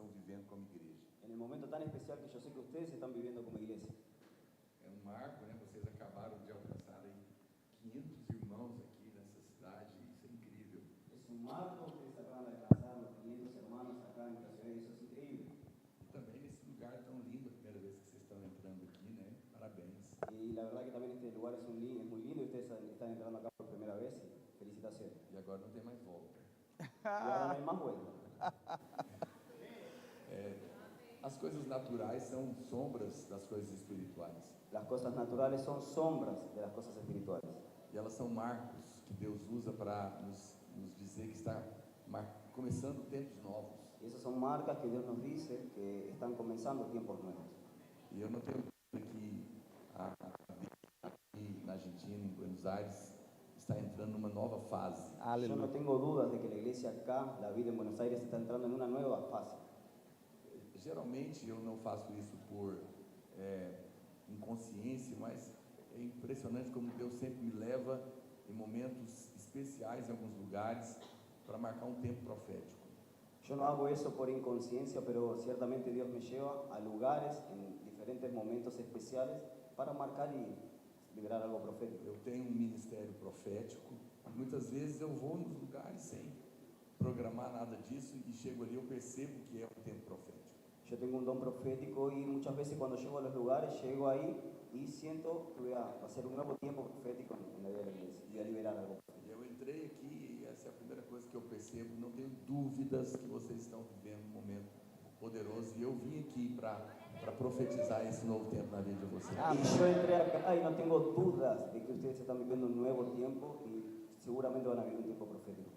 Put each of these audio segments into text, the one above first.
estão vivendo como igreja. En el momento tan especial que yo sé que ustedes están viviendo como iglesia. É um marco, né? Vocês acabaram de alcançar aí 500 irmãos aqui nessa cidade, isso é incrível. Es un marco, ustedes acaban de alcanzar los 500 hermanos acá en nuestra ciudad y eso es increíble. E também nesse lugar tão lindo, a primeira vez que vocês estão entrando aqui, né? Parabéns. Y la verdad que también este lugar es muy lindo y ustedes están entrando acá por primera vez. Felicitaciones. E agora não tem mais volta. Y ahora no hay más vuelta. As coisas naturais são sombras das coisas espirituais. Las cosas naturales son sombras de las cosas espirituales. E elas são marcos que Deus usa para nos dizer que está começando tempos novos. Y esas son marcas que Dios nos dice que están comenzando tiempos nuevos. E eu não tenho dúvida que a vida aqui na Argentina, em Buenos Aires, está entrando numa nova fase. Yo no tengo dudas de que la iglesia acá, la vida en Buenos Aires, está entrando en una nueva fase. Geralmente eu não faço isso por inconsciência, mas é impressionante como Deus sempre me leva em momentos especiais em alguns lugares para marcar um tempo profético. Yo no hago eso por inconsciencia, pero ciertamente Dios me lleva a lugares en diferentes momentos especiales para marcar y liberar algo profético. Eu tenho um ministério profético, muitas vezes eu vou nos lugares sem programar nada disso e chego ali eu percebo que é um tempo profético. Yo tengo un don profético y muchas veces cuando llego a los lugares, llego ahí y siento que va a ser un nuevo tiempo profético en la vida de la iglesia y a liberar algo profético. Eu entrei aqui e essa é a primeira coisa que eu percebo, não tenho dúvidas que vocês estão vivendo um momento poderoso e eu vim aqui para profetizar esse novo tempo na vida de vocês. Y yo entré acá y no tengo dudas de que ustedes están viviendo un nuevo tiempo y seguramente van a vivir un tiempo profético.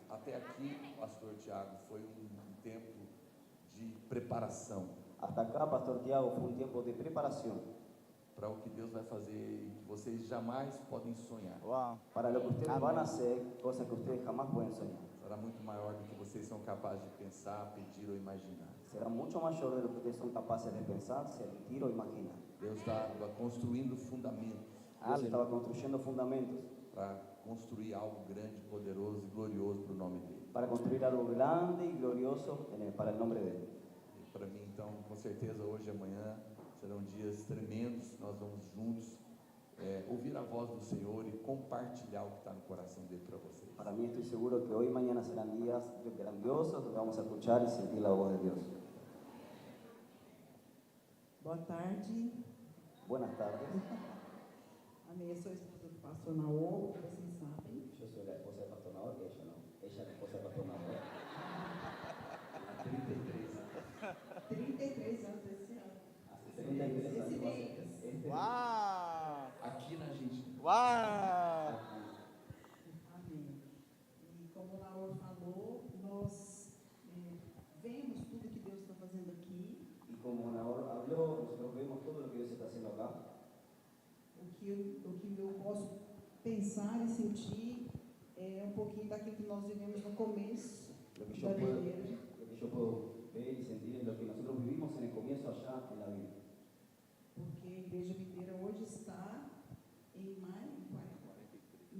Até aqui, pastor Tiago, foi um tempo de preparação. Hasta acá, Pastor Tiago, fue un tiempo de preparación para o que Deus vai fazer e que vocês jamais podem sonhar. Wow. para lo que ustedes van a hacer, cosas que ustedes jamás pueden soñar. Será muito maior do que vocês são capazes de pensar, pedir ou imaginar. Será mucho mayor de lo que ustedes son capaces de pensar, sentir o imaginar. Deus estava construindo fundamentos Dios estaba construyendo fundamentos para construir algo grande, poderoso e glorioso para o nome dele. para construir algo grande y glorioso para el nombre de Él. E para mim, então, com certeza, hoje e amanhã serão dias tremendos. Nós vamos juntos ouvir a voz do Senhor e compartilhar o que está no coração dele para vocês. Para mí estoy seguro que hoy y mañana serán días grandiosos donde vamos a escuchar y sentir la voz de Dios. Boa tarde. Buenas tardes. Amém. Eu sou a esposa do pastor Naor, como vocês sabem. Yo soy la esposa de Pastor Naor, que ella no. Ella es la esposa de Pastor Naor. 33 anos esse ano. Hace 33 años. Esse mês. Uau! Aqui na Argentina. Uau! Amém. E como o Naor falou, nós vemos tudo que Deus está fazendo aqui. Y como Naor habló, nosotros vemos todo lo que Dios está haciendo acá. O que eu posso pensar e sentir é um pouquinho daquilo que nós vivemos no começo Lo que da igreja. yo puedo ver y sentir es lo que nosotros vivimos en el comienzo allá en la vida. Porque a Igreja Videira hoje está em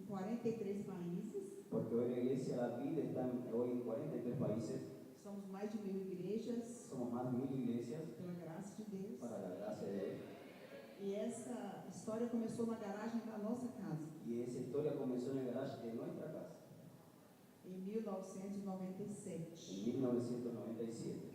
43 países. Porque hoy la iglesia, la vida, está hoy en 43 países. Somos mais de 1000 igrejas, Somos más de 1000 iglesias, pela graça de Deus. para la gracia de Dios. E essa história começou na garagem da nossa casa, Y esa historia comenzó en el garage de nuestra casa, em 1997. en 1997.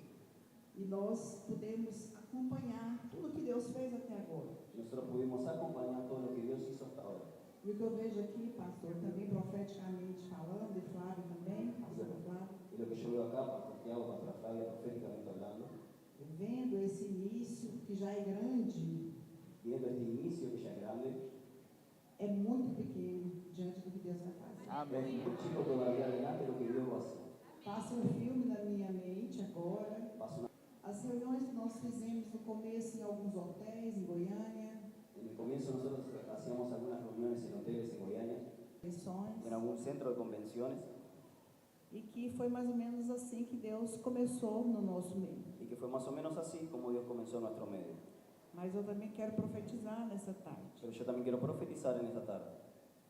E nós pudemos acompanhar tudo que Deus fez até agora. Nosotros pudimos acompañar todo lo que Dios hizo hasta ahora. E o que eu vejo aqui, pastor, também profeticamente falando, e Flávio também, pastor Flávio, Y lo que yo veo acá, Pastor Tiago, Pastor Flavia, proféticamente hablando, vendo esse início que já é grande, viendo este inicio que ya es grande, é muito pequeno diante do que Deus vai fazer. es Amém. muy chico todavía delante de lo que Dios va a hacer. Passa um filme na minha mente agora. Pasa una- As reuniões que nós fizemos no começo em alguns hotéis em Goiânia, En el comienzo nosotros hacíamos algunas reuniones en hoteles en Goiânia, convenções, en algún centro de convenciones, e que foi mais ou menos assim que Deus começou no nosso meio. y que fue más o menos así como Dios comenzó en nuestro medio. Mas eu também quero profetizar nessa tarde, Pero yo también quiero profetizar en esta tarde.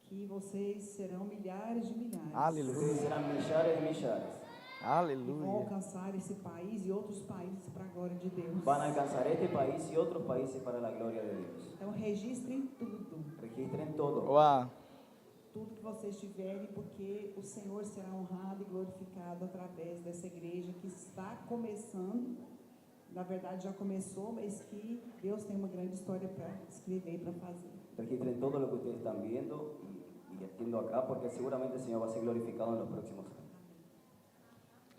que vocês serão milhares de milhares. Aleluia. Ustedes serán millares de millares. vão Aleluia. alcançar esse país e outros países para a glória de Deus. Van a alcanzar este país y otros países para la gloria de Dios. Então registrem tudo, Registren todo. Uau. tudo que vocês tiverem, porque o Senhor será honrado e glorificado através dessa igreja que está começando. Na verdade já começou, mas que Deus tem uma grande história para escrever e para fazer. Registren todo lo que ustedes están viendo y haciendo acá, porque seguramente el Señor va a ser glorificado en los próximos años.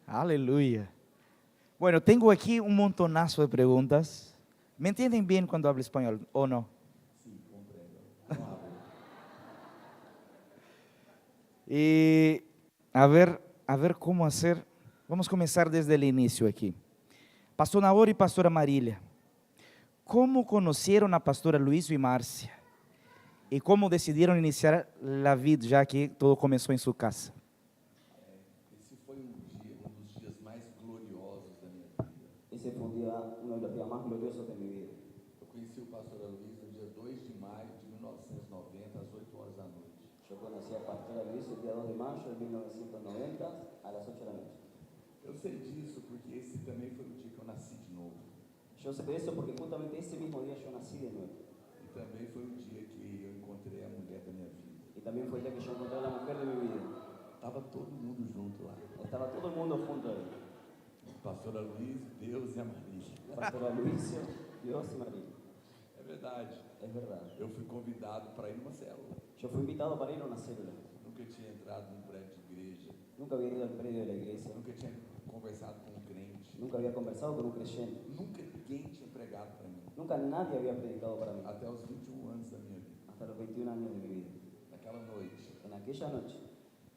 Aleluya. Bueno, tengo aquí un montonazo de preguntas. ¿Me entienden bien cuando hablo español o no? Sim, compreendo. Não hablo. Y a ver cómo hacer. Vamos a comenzar desde el inicio aquí. Pastor Naor y Pastora Marília, ¿cómo conocieron a Pastora Luis y Márcia? ¿Y cómo decidieron iniciar la vida ya que todo comenzó en su casa? Esse foi um dos dias mais gloriosos da minha vida. Ese fue uno de los días más gloriosos de mi vida. Eu conheci o pastor Luiz no dia 2 de maio de 1990, às 8 horas da noite. Yo conocí a Pastora Luis el día 2 de mayo de 1990 a las 8 de la noche. Eu sei disso porque esse também foi o dia que eu nasci de novo. Yo sé de eso porque justamente ese mismo día yo nací de nuevo. E também foi o dia que eu encontrei a mulher da minha vida. Y también fue el día que yo encontré a la mujer de mi vida. Estava todo mundo junto lá. Estaba todo el mundo junto ahí. Pastora Luiz, Deus e a Maria. Pastora Luicio, Dios y María. É verdade. Es verdad. Eu fui convidado para ir numa célula. Yo fui invitado para ir a una célula. Nunca tinha entrado num prédio de igreja. Nunca había ido al predio de la iglesia. Nunca tinha conversado com um crente. Nunca había conversado con un creyente. Nunca ninguém tinha pregado para mí. Nunca nadie había predicado para mí. Até os 21 anos da minha vida. Hasta los 21 años de mi vida. Naquela noite, En aquella noche,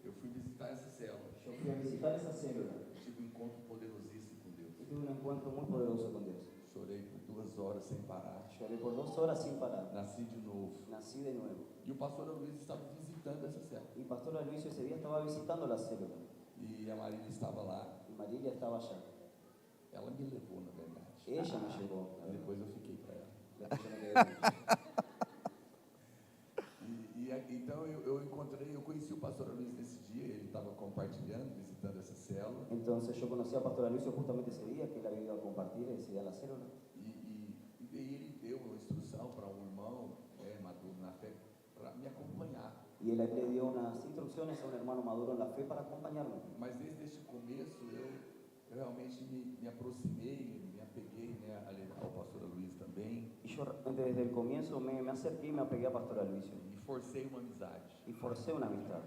eu fui visitar essa célula. yo fui a visitar esa célula Tive um encontro poderosíssimo com Deus. y tuve un encuentro muy poderoso con Dios. Chorei por 2 horas sem parar. Lloré por 2 horas sin parar. Nasci de novo. Nací de nuevo. E o pastor Luiz estava visitando essa célula. Y Pastora Luis ese día estaba visitando la célula. E a Marília estava lá. Y María estaba allá. Ela me levou, na verdade. Ella me llevó. E depois eu fiquei para ela. Después yo me quedé con ella. Então eu conheci o pastor Luiz nesse dia. Ele estava compartilhando, visitando essa célula. Entonces yo conocí a Pastora Luis justamente ese día, que él había ido a compartir ese día en la célula. E daí ele deu uma instrução para um irmão maduro na fé para me acompanhar. Y él le dio unas instrucciones a un hermano maduro en la fe para acompañarme. Mas desde esse começo eu realmente me aproximei, me apeguei ao pastor Luiz também Y yo realmente desde el comienzo me acerqué y me apegué a Pastora Luis. e forcei uma amizade. Y forcé una amistad.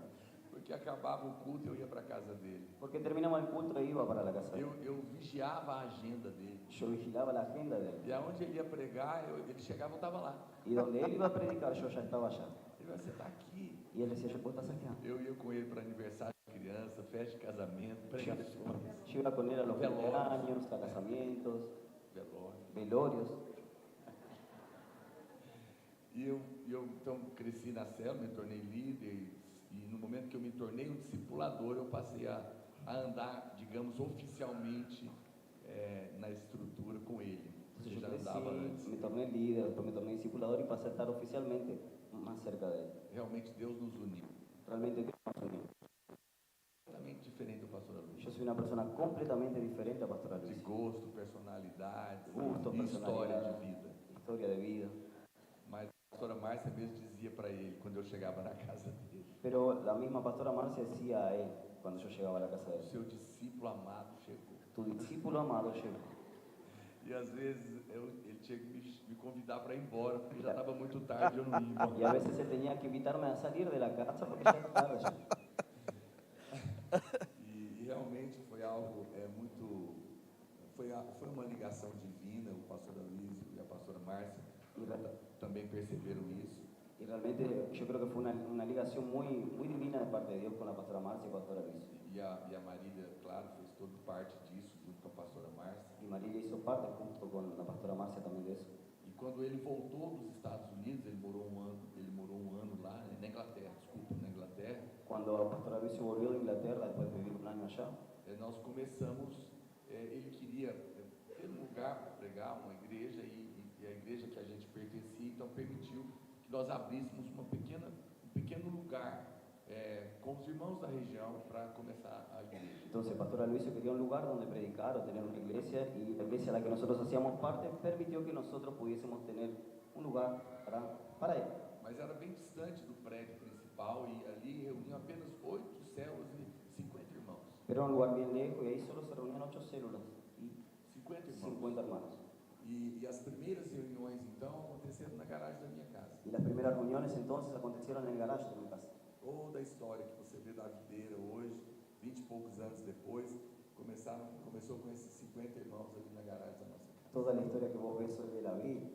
Porque acabava o culto e eu ia para a casa dele. Porque terminaba el culto e iba para la casa de él. Eu vigiava a agenda dele. Yo vigilaba la agenda de él. E aonde ele ia pregar, ele chegava, eu estava lá. Y donde él iba a predicar, yo ya estaba allá. Ele vai, você está aqui. Y él decía, ¿vos estás acá? Eu ia com ele para aniversário de criança, festa de casamento, pregações, Yo iba con él a los Velorios. cumpleaños, a casamientos, velório. velorios. E eu então cresci na célula, me tornei líder e no momento que eu me tornei um discipulador, eu passei a andar, digamos, oficialmente na estrutura com ele. Entonces Eu yo já crecí, andava antes. me torné líder, después me torné discipulador y pasé a estar oficialmente más cerca de él. Realmente Deus nos uniu. Realmente Dios nos unió. Completamente diferente do pastor Luiz. Yo soy una persona completamente diferente a Pastora De Luis. gosto, personalidade, Gusto, e história personalidad, de vida. historia de vida. Mas a pastora Márcia mesmo dizia para ele, quando eu chegava na casa dele, Pero la misma Pastora Marcia decía a él cuando yo llegaba a la casa de o él, seu discípulo amado chegou. tu discípulo amado llegó. E às vezes ele tinha que me convidar para ir embora, porque já estava muito tarde e eu não ia embora. Y a veces él tenía que invitarme a salir de la casa porque ya era tarde. Ya. E realmente foi algo muito... Foi uma ligação divina, o pastor Luiz e a pastora Márcia também perceberam isso. Y realmente yo creo que fue una ligación muy divina de parte de Dios con la Pastora Marcia y Pastora Luis. E a Marília, claro, fez toda parte disso, junto com a pastora Márcia. Y María hizo parte junto con la Pastora Marcia también de eso. E quando ele voltou dos Estados Unidos, ele morou um ano lá, na Inglaterra, desculpa, na Inglaterra, Cuando la Pastora Luis se volvió de Inglaterra después de vivir un año allá, nós começamos, ele queria ter um lugar para pregar, uma igreja, e a igreja que a gente pertencia, então permitiu que nós abríssemos um pequeno lugar com os irmãos da região para começar a igreja. Entonces el pastor Aloysio quería un lugar donde predicar o tener una iglesia, y la iglesia a la que nosotros hacíamos parte permitió que nosotros pudiésemos tener un lugar para él. Mas era bem distante do prédio principal e ali reuniam apenas 8 células e 50 irmãos. Pero era un lugar bien lejos y ahí solo se reunían 8 células y 50 irmãos. 50 hermanos. E as primeiras reuniões, então, aconteceram na garagem da minha casa. Y las primeras reuniones entonces acontecieron en el garaje de mi casa. Toda a história que você vê da videira hoje, 20 e poucos anos depois, começou com esses 50 irmãos ali na garagem da nossa casa. Toda la historia que vos ves hoy de la vida,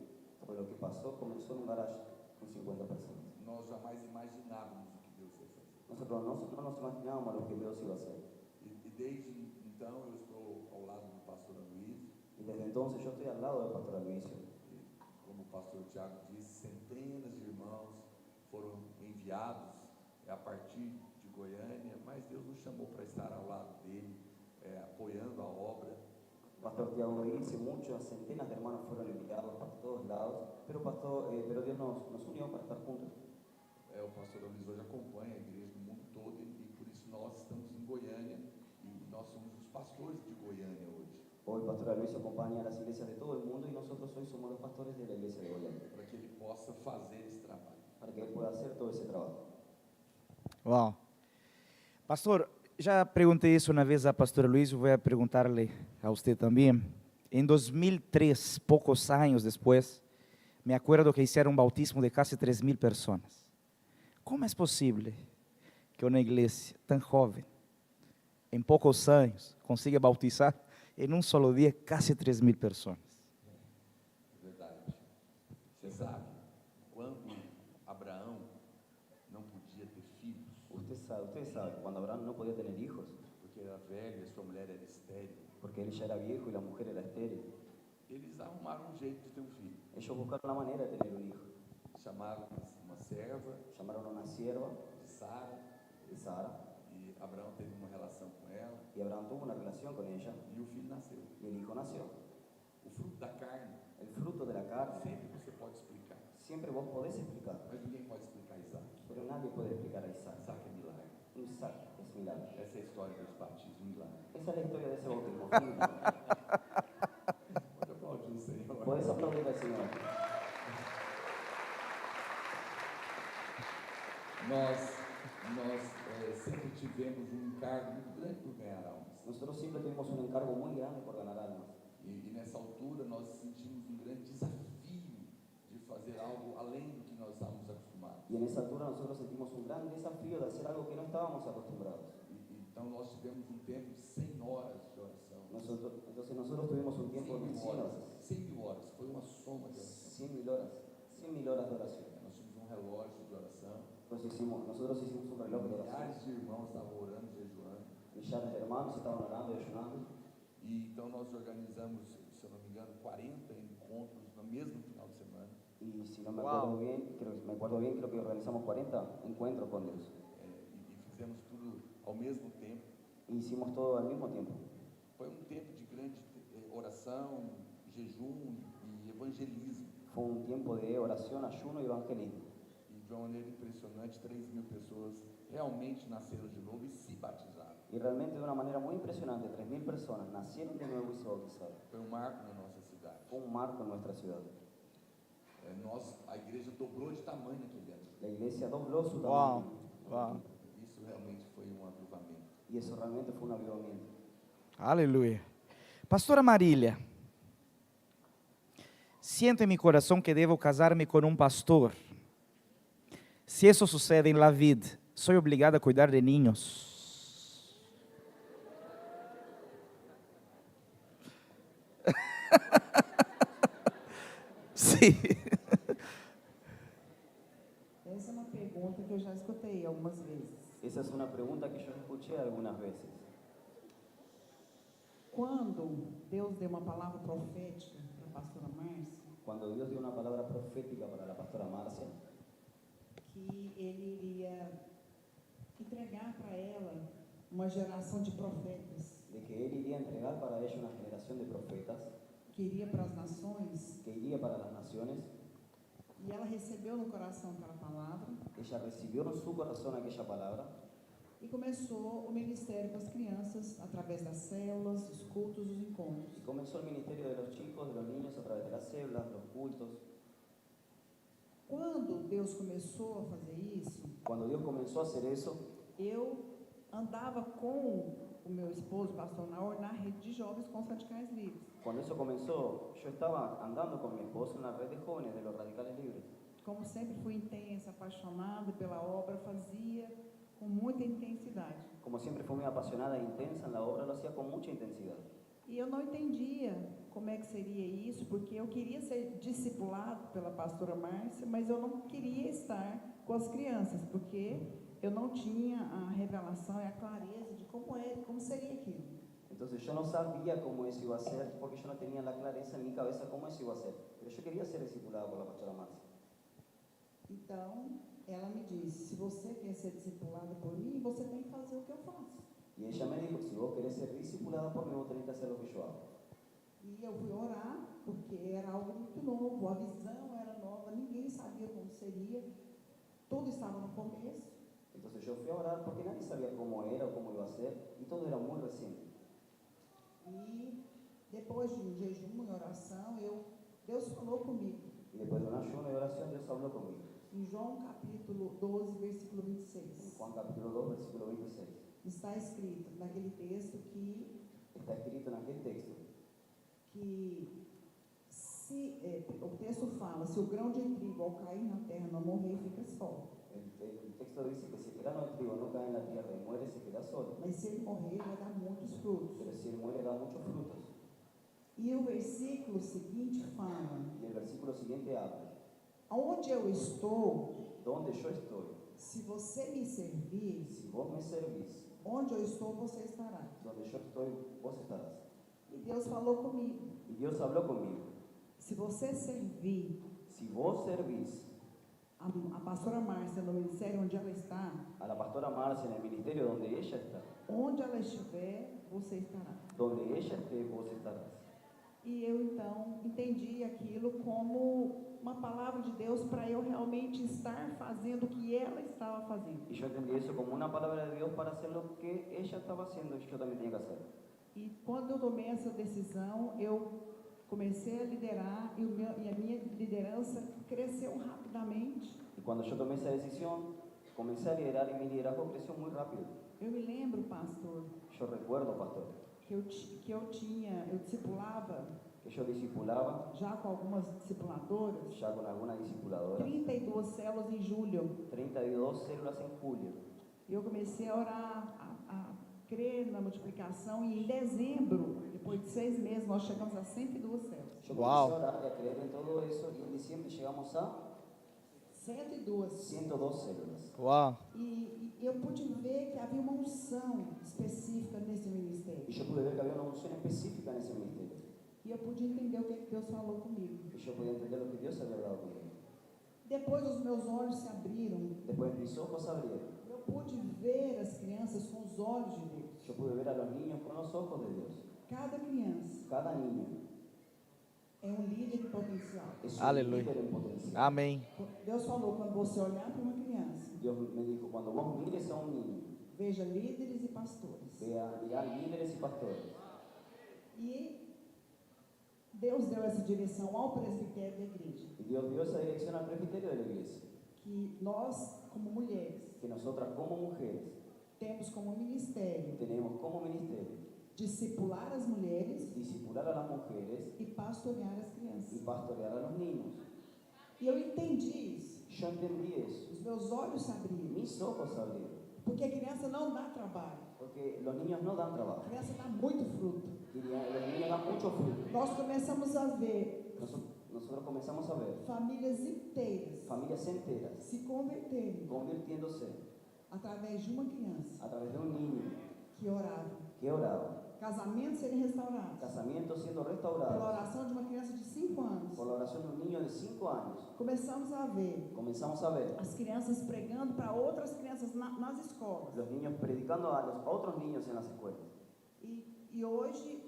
todo lo que pasó, comenzó en un garaje con 50 personas. Nós jamais imaginávamos o que Deus ia fazer. Nosotros no nos imaginábamos lo que Dios iba a hacer. E desde então eu estou ao lado do pastor Aloysio. Y desde entonces yo estoy al lado del pastor Aloysio. E, como o pastor Tiago disse, centenas de irmãos foram enviados a partir de Goiânia, mas Deus nos chamou para estar ao lado dele, apoiando a obra. El pastor Tiago dice, muchas centenas de hermanos fueron enviados para todos lados, pero Dios nos unió para estar juntos. O pastor Aloysio hoje acompanha a igreja do mundo todo e por isso nós estamos em Goiânia e nós somos os pastores de Goiânia hoje. Hoy el pastor Aloysio acompaña a las iglesias de todo el mundo y nosotros hoy somos los pastores de la iglesia de Goiânia, Para que ele possa fazer esse trabalho. para que él pueda hacer todo ese trabajo. Wow. Pastor, já perguntei isso uma vez à pastora Luiz, vou perguntar-lhe a você também. Em 2003, poucos anos depois, me acuerdo que fizeram um bautismo de quase 3.000 pessoas. Como é possível que uma igreja tão jovem, em poucos anos, consiga bautizar em um solo dia quase 3.000 pessoas? Verdade. Você sabe, quando Abraão não podia ter filhos, Ustedes saben, cuando Abraham no podía tener hijos, porque era velho e sua mulher era estéril, porque él ya era viejo y la mujer era estéril, eles arrumaram um jeito de ter um filho. ellos buscaron la manera de tener un hijo. Chamaram uma serva Llamaron a una sierva, de Sara Sara, e Abraão teve uma relação com ela y Abraham tuvo una relación con ella e o filho nasceu. y el hijo nació. O fruto da carne, El fruto de la carne, sempre você pode explicar, siempre vos podés explicar, mas ninguém pode explicar Isaac. pero nadie puede explicar a Isaac. Isaac é milagre. Isaac es milagro. Essa é a história dos batismos, milagre. Esa es la historia de ese bautismo. fue un milagro. Pode aplaudir o Senhor. Podés aplaudir al Señor. Nós sempre tivemos um encargo muito grande por ganhar almas. Nosotros siempre tuvimos un encargo muy grande por ganar almas. E nessa altura nós sentimos um grande desafio de fazer algo além do que nós estávamos acostumados. Y en esa altura nosotros sentimos un gran desafío de hacer algo que no estábamos acostumbrados. Então nós tivemos um tempo de 100 horas de oração. Entonces nosotros tuvimos un tiempo de 100 horas. 100.000 horas. Foi uma soma de oração. 100.000 horas. 100.000 horas de oración. Nós tínhamos um relógio de oração. Nosotros hicimos un reloj de oración. Milhares de irmãos estavam orando, jejuando. Millares de hermanos estaban orando y ayunando. E então nós organizamos, se eu não me engano, 40 encontros no mesmo final de semana. Y si no me acuerdo bien, creo que organizamos 40 encuentros con Dios. E fizemos tudo ao mesmo tempo. Y hicimos todo al mismo tiempo. Foi um tempo de grande oração, jejum e evangelismo. Fue un tiempo de oración, ayuno y evangelismo. E de uma maneira impressionante, 3.000 pessoas realmente nasceram de novo e se batizaram. Y realmente de una manera muy impresionante, 3.000 personas nacieron de nuevo y se bautizaron. Foi um marco na nossa cidade. Fue un marco en nuestra ciudad. A igreja dobrou de tamanho naquele ano. La iglesia dobló su Wow. tamaño. Wow. Isso realmente foi um avivamento. Y eso realmente fue un avivamiento. Aleluia. Pastora Marília, siento en mi corazón que debo casarme con un pastor. Si eso sucede en la vida, soy obligada a cuidar de niños. Sí. Essa é uma pergunta que eu já escutei algumas vezes. Esa es una pregunta que yo escuché algunas veces. Quando Deus deu uma palavra profética para a pastora Márcia, Cuando Dios dio una palabra profética para la pastora Marcia, que Ele iria entregar para ela uma geração de profetas, de que Él iría a entregar para ella una generación de profetas, que iria para as nações, que iría para las naciones, e ela recebeu no coração aquela palavra, ella recibió en su corazón aquella palabra, E começou o ministério com as crianças, através das células, dos cultos, dos encontros. Y comenzó el ministerio de los chicos, de los niños, a través de las células, los cultos. Quando Deus começou a fazer isso, Cuando Dios comenzó a hacer eso, eu andava com o meu esposo, pastor Naor, na rede de jovens com os radicais livres. cuando eso comenzó, yo estaba andando con mi esposo en la red de jóvenes de los radicales libres. Como sempre fui intensa, apaixonada pela obra, fazia com muita intensidade. Como siempre fui muy apasionada e intensa en la obra, lo hacía con mucha intensidad. E eu não entendia como é que seria isso, porque eu queria ser discipulado pela pastora Márcia, mas eu não queria estar com as crianças, porque eu não tinha a revelação e a clareza de como seria aquilo. Entonces yo no sabía cómo eso iba a ser, porque yo no tenía la clareza en mi cabeza cómo eso iba a ser. Pero yo quería ser discipulado por la pastora Marcia. Então, ela me disse, se você quer ser discipulada por mim, você tem que fazer o que eu faço. Y ella me dijo, si vos querés ser discipulada por mí, vos tenés que hacer lo que yo hago. E eu fui orar, porque era algo muito novo, a visão era nova, ninguém sabia como seria, tudo estava no começo. Entonces yo fui a orar porque nadie sabía cómo era o cómo iba a ser, y todo era muy reciente. E depois de um jejum e oração, Deus falou comigo. Y después de un ayuno y oración, Dios habló conmigo. Em João capítulo 12, versículo En 26, Juan capítulo 2, versículo 26. está escrito naquele texto que Está escrito en aquel texto o texto fala, se o grão de trigo ao cair na terra não morrer, fica só. El texto dice que si el grano de trigo no cae en la tierra y muere, se queda solo. Mas se ele morrer, vai dar muitos frutos. Pero si él muere, da muchos frutos. E o versículo seguinte fala, Y el versículo siguiente habla, aonde eu estou, donde yo estoy, se você me servir, si vos me servís, onde eu estou, você estará. donde yo estoy, vos estarás. E Deus falou comigo, Y Dios habló conmigo, se você servir si vos servís a pastora Márcia no ministério onde ela está, a la pastora Marcia en el ministerio donde ella está, onde ela estiver, você estará. donde ella esté, vos estarás. E eu então entendi aquilo como uma palavra de Deus para eu realmente estar fazendo o que ela estava fazendo. Y yo entendí eso como una palabra de Dios para hacer lo que ella estaba haciendo y yo también tenía que hacer. E quando eu tomei essa decisão, eu comecei a liderar e a minha liderança cresceu rapidamente. Y cuando yo tomé esa decisión, comencé a liderar y mi liderazgo creció muy rápido. Eu me lembro, pastor, Yo recuerdo, pastor, que eu discipulava que yo discipulaba já com algumas discipuladoras, ya con algunas discipuladoras, 32 células em julho. 32 células en julio. E eu comecei a orar, a crer na multiplicação, e em dezembro, depois de 6 meses, nós chegamos a 102 células. Yo Wow. comencé a orar y a creer en todo eso y en diciembre llegamos a 102. 102 células. Uau. E eu pude ver que havia uma unção específica nesse ministério. Y yo pude ver que había una unción específica en ese ministerio. E eu pude entender o que Deus falou comigo. Y yo podía entender lo que Dios había hablado conmigo. Depois os meus olhos se abriram. Después mis ojos se abrieron. Eu pude ver as crianças com os olhos de Deus. Yo pude ver a los niños con los ojos de Dios. Cada criança Cada niño é um líder em potencial. es un Aleluya. líder en potencial. Amém. Deus falou, quando você olhar para uma criança, Dios me dijo, cuando vos mires a un niño, veja líderes e pastores. dirá líderes y pastores. E Deus deu essa direção ao presbitério da igreja, Y Dios dio esa dirección al presbiterio de la iglesia. que nós, como mulheres, Que nosotras como mujeres temos como ministério tenemos como ministerio discipular as mulheres discipular a las mujeres e pastorear as y crianças. pastorear a los niños. E eu entendi isso. Yo entendí eso. Os meus olhos se abriram, Mis ojos se abrieron. porque a criança não dá trabalho, Porque los niños no dan a trabajo. criança dá muito fruto. Los niños dan mucho fruto. Nós começamos a ver Nosotros comenzamos a ver famílias inteiras familias enteras se converterem convirtiéndose através de uma criança a través de un niño que orava, que oraba, casamentos serem restaurados casamientos siendo pela restaurados oração de uma criança de 5 anos. por la oración de un niño de 5 años. Começamos a ver Comenzamos a ver as crianças pregando para outras crianças nas escolas. los niños predicando a los otros niños en las escuelas. E hoje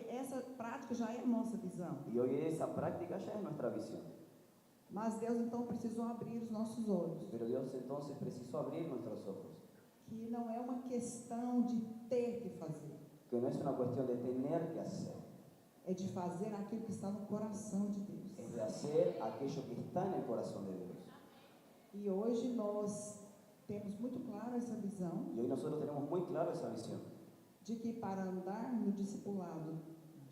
essa prática já é a nossa visão. Y hoy esa práctica ya es nuestra visión. Mas Deus então precisou abrir os nossos olhos, Pero Dios entonces precisó abrir nuestros ojos. que não é uma questão de ter que fazer, que no es una cuestión de tener que hacer, é de fazer aquilo que está no coração de Deus. es de hacer aquello que está en el corazón de Dios. E hoje nós temos muito claro essa visão Y hoy nosotros tenemos muy claro esa visión, de que para andar no discipulado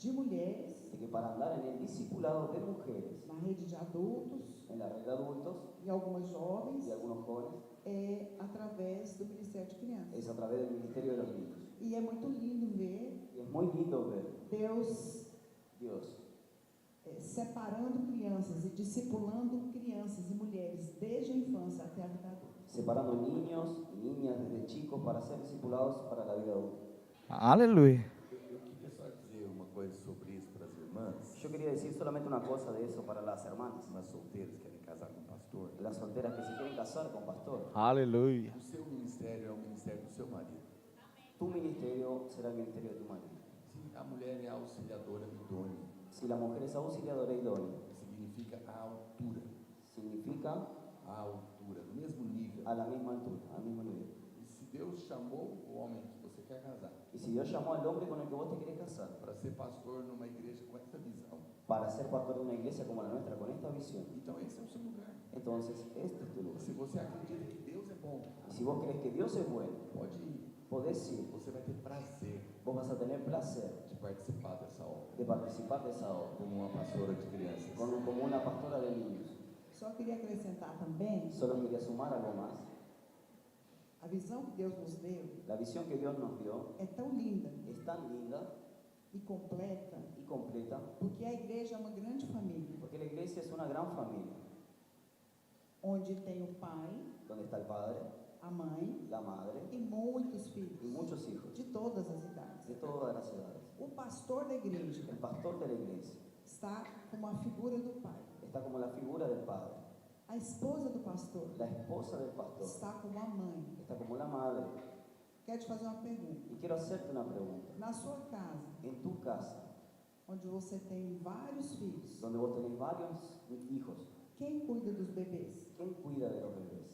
de mulheres, de que para andar en el discipulado de mujeres, na rede de adultos en la red de adultos e algumas jovens, y algunos jóvenes, é através do Ministério de Crianças. es a través del ministerio de los niños. E é muito lindo ver Y es muy lindo ver Deus Dios separando crianças e discipulando crianças e mulheres desde a infância até a vida adulta. separando niños y niñas desde chicos para ser discipulados para la vida adulta. Aleluia. Eu queria só dizer uma coisa sobre isso para as irmãs, Yo quería decir solamente una cosa de eso para las hermanas, umas solteiras que querem casar com o pastor. las solteras que se quieren casar con pastor. Aleluia. O seu ministério é o ministério do seu marido. Tu ministerio será el ministerio de tu marido. Se a mulher é a auxiliadora idônea, Si la mujer es auxiliadora idónea, significa a altura, significa no mesmo nível. a la misma altura, al mismo nivel. E se Deus chamou o homem que você quer casar Y si Dios llamó al hombre con el que vos te querés casar para ser pastor numa igreja com essa visão, para ser pastor de una iglesia como la nuestra, con esta visión, então esse é o seu lugar. entonces este es tu lugar. Se você acredita que Deus é bom, Y si vos crees que Dios es bueno, pode ir. podés ir, Você vai ter prazer vos vas a tener placer de participar dessa obra de participar de esa obra, como uma pastora de crianças. como una pastora de niños. Só queria acrescentar também Solo quería sumar algo más. a visão que Deus nos deu La visión que Dios nos dio é tão linda es tan linda e completa, y completa, porque a igreja é uma grande família, porque la iglesia es una gran familia, onde tem o pai, donde está el padre, a mãe la madre e muitos filhos y muchos hijos de todas as idades. de todas las edades. O pastor da igreja El pastor de la iglesia está como a figura do pai. está como la figura del padre, A esposa do pastor la esposa del pastor está como a mãe. está como la madre. Quero te fazer uma pergunta. Y quiero hacerte una pregunta. Na sua casa, En tu casa, onde você tem vários filhos, donde vos tenés varios hijos, quem cuida dos bebês? ¿quién cuida de los bebés?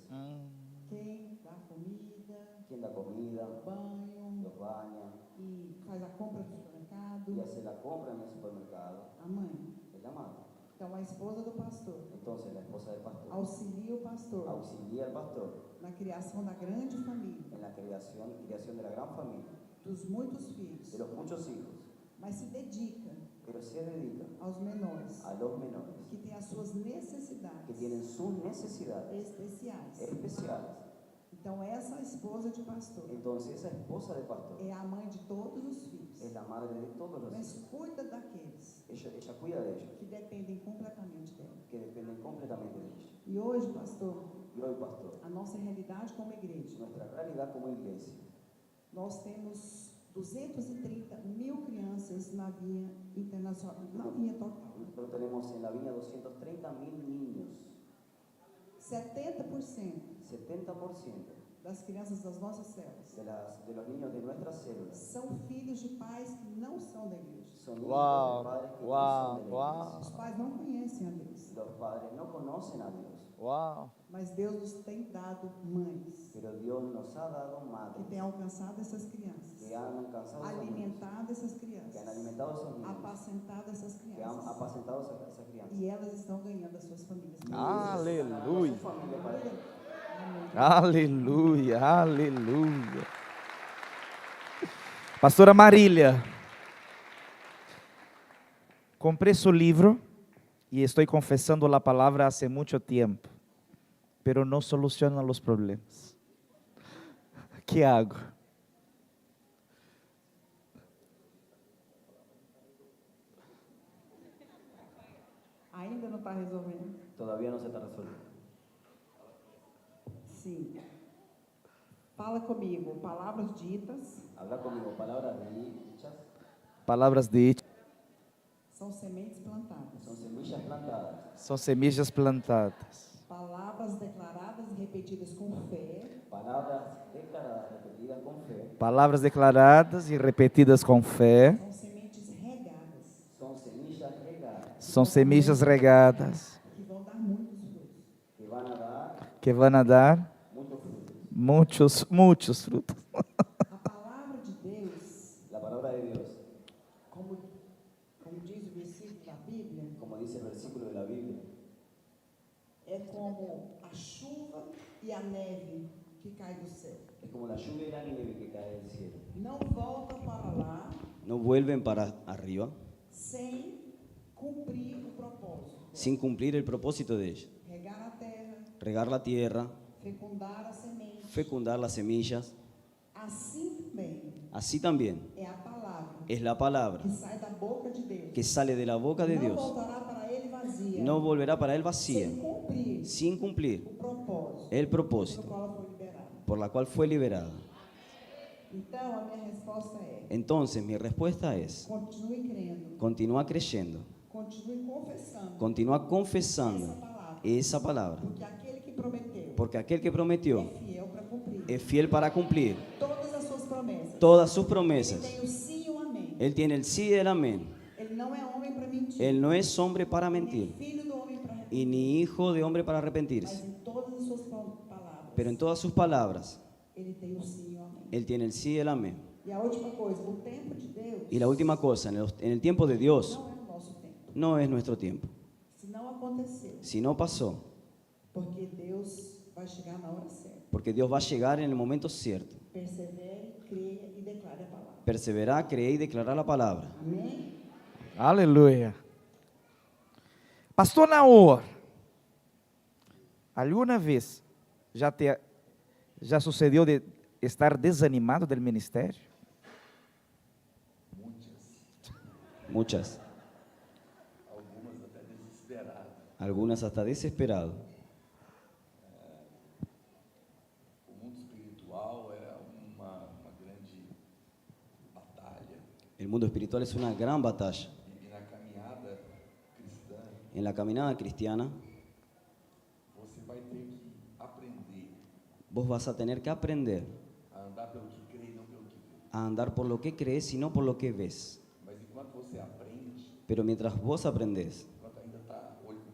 Quem dá comida, ¿Quién da comida, banho los baña e faz a compra do supermercado? y hace la compra en el supermercado? A mãe. Es la madre. Então, a esposa do pastor Entonces la esposa del pastor auxilia o pastor auxilia al pastor na criação da grande família, en la creación de la gran familia, dos muitos filhos, de los muchos hijos, mas se dedica pero se dedica aos menores, a los menores que têm as suas necessidades que tienen sus necesidades especiais. especiales. Então, essa esposa de pastor Entonces esa esposa del pastor é a mãe de todos os filhos, es la madre de todos los mas hijos. cuida daqueles Ella cuida de ellos, que dependem completamente dela. que dependen completamente de ella. E hoje, pastor, Y hoy, pastor, a nossa realidade como igreja, nuestra realidad como iglesia, nós temos 230 mil crianças na vinha internacional, na vinha total. nosotros tenemos en la viña 230.000 niños, 70% 70% das crianças das nossas células de los niños de nuestras células são filhos de pais que não são da igreja. son hijos Wow, de padres que wow, no son de la wow. iglesia. Os pais não conhecem a Deus, Los padres no conocen a Dios, Uau. mas Deus nos tem dado mães pero Dios nos ha dado que madres têm alcançado essas crianças, que han alcanzado esos niños, alimentado essas que han crianças, alimentado a esos niños, apacentado essas que han crianças, apacentado a esas crianças. e elas estão ganhando as suas famílias. Aleluia. Su familia para Dios. Amém. Aleluia, aleluia. Pastora Marília, comprei seu livro e estou confessando a palavra há muito tempo, pero não soluciona os problemas. Que hago? Ainda não está resolvendo? Todavía no se está resolviendo. Sim. Fala comigo, palavras ditas Habla conmigo, palabras dichas Palavras ditas são sementes plantadas. son semillas plantadas. são semilhas plantadas. Palavras declaradas e repetidas com fé Palabras declaradas, repetidas con fe, Palavras declaradas e repetidas com fé são sementes regadas, son semillas regadas são semilhas regadas que vão dar muitos frutos. que van a dar muitos frutos. Muchos, muchos frutos. A palavra de Deus, La palabra de Dios, como diz o versículo da Bíblia, como dice el versículo de la Biblia, é como a chuva e a neve que cai do céu. es como la lluvia y la nieve que cae del cielo. Não volta para lá No vuelven para arriba sem cumprir o propósito. sin cumplir el propósito de ella. Regar a terra, Regar la tierra, fecundar a semente. fecundar las semillas. Assim também Así también é a palavra es la palabra que sai da boca de Deus. que sale de la boca de Não Dios. voltará para ele vazia. No volverá para él vacía, Sem cumprir sin cumplir o propósito el pelo propósito qual ela foi liberada. por la cual fue liberada. Então, a minha resposta é: Entonces mi respuesta es, continue crendo, continúa creyendo, continue confessando continúa confesando esa palabra, porque aquele que prometeu porque aquel que prometió é fiel para cumprir es fiel para cumplir todas as suas promessas. todas sus Ele promesas. tem o sim e o amém. Él tiene el sí y el amén. Ele não é homem para mentir, Él no es hombre para nem mentir, filho do homem para y arrepender, ni hijo de hombre para mas arrepentirse. em todas as suas palavras, Pero en todas sus palabras, ele tem o sim e o amém. Él tiene el sí y el amén. E a última coisa, o tempo de Deus Y la última cosa, en el tiempo de Dios, não é o nosso tempo. no es nuestro tiempo. Se não aconteceu, Si no pasó, porque Deus vai chegar na hora certa. porque Dios va a llegar en el momento cierto. Persevere, creia e declare a palavra. Perseverar, creer y declarar la palabra. Amém? Aleluya. Pastor Naor, ¿alguna vez ya sucedió de estar desanimado del ministerio? Muchas. Algumas até desesperadas. Algunas hasta desesperado. O mundo espiritual é uma grande batalha. El mundo espiritual es una gran batalla. E na caminhada cristã, En la caminada cristiana, você vai ter que aprender vos vas a tener que aprender a andar pelo que crê e não pelo que vê. a andar por lo que crees y no por lo que ves. Mas enquanto você aprende, Pero mientras vos aprendés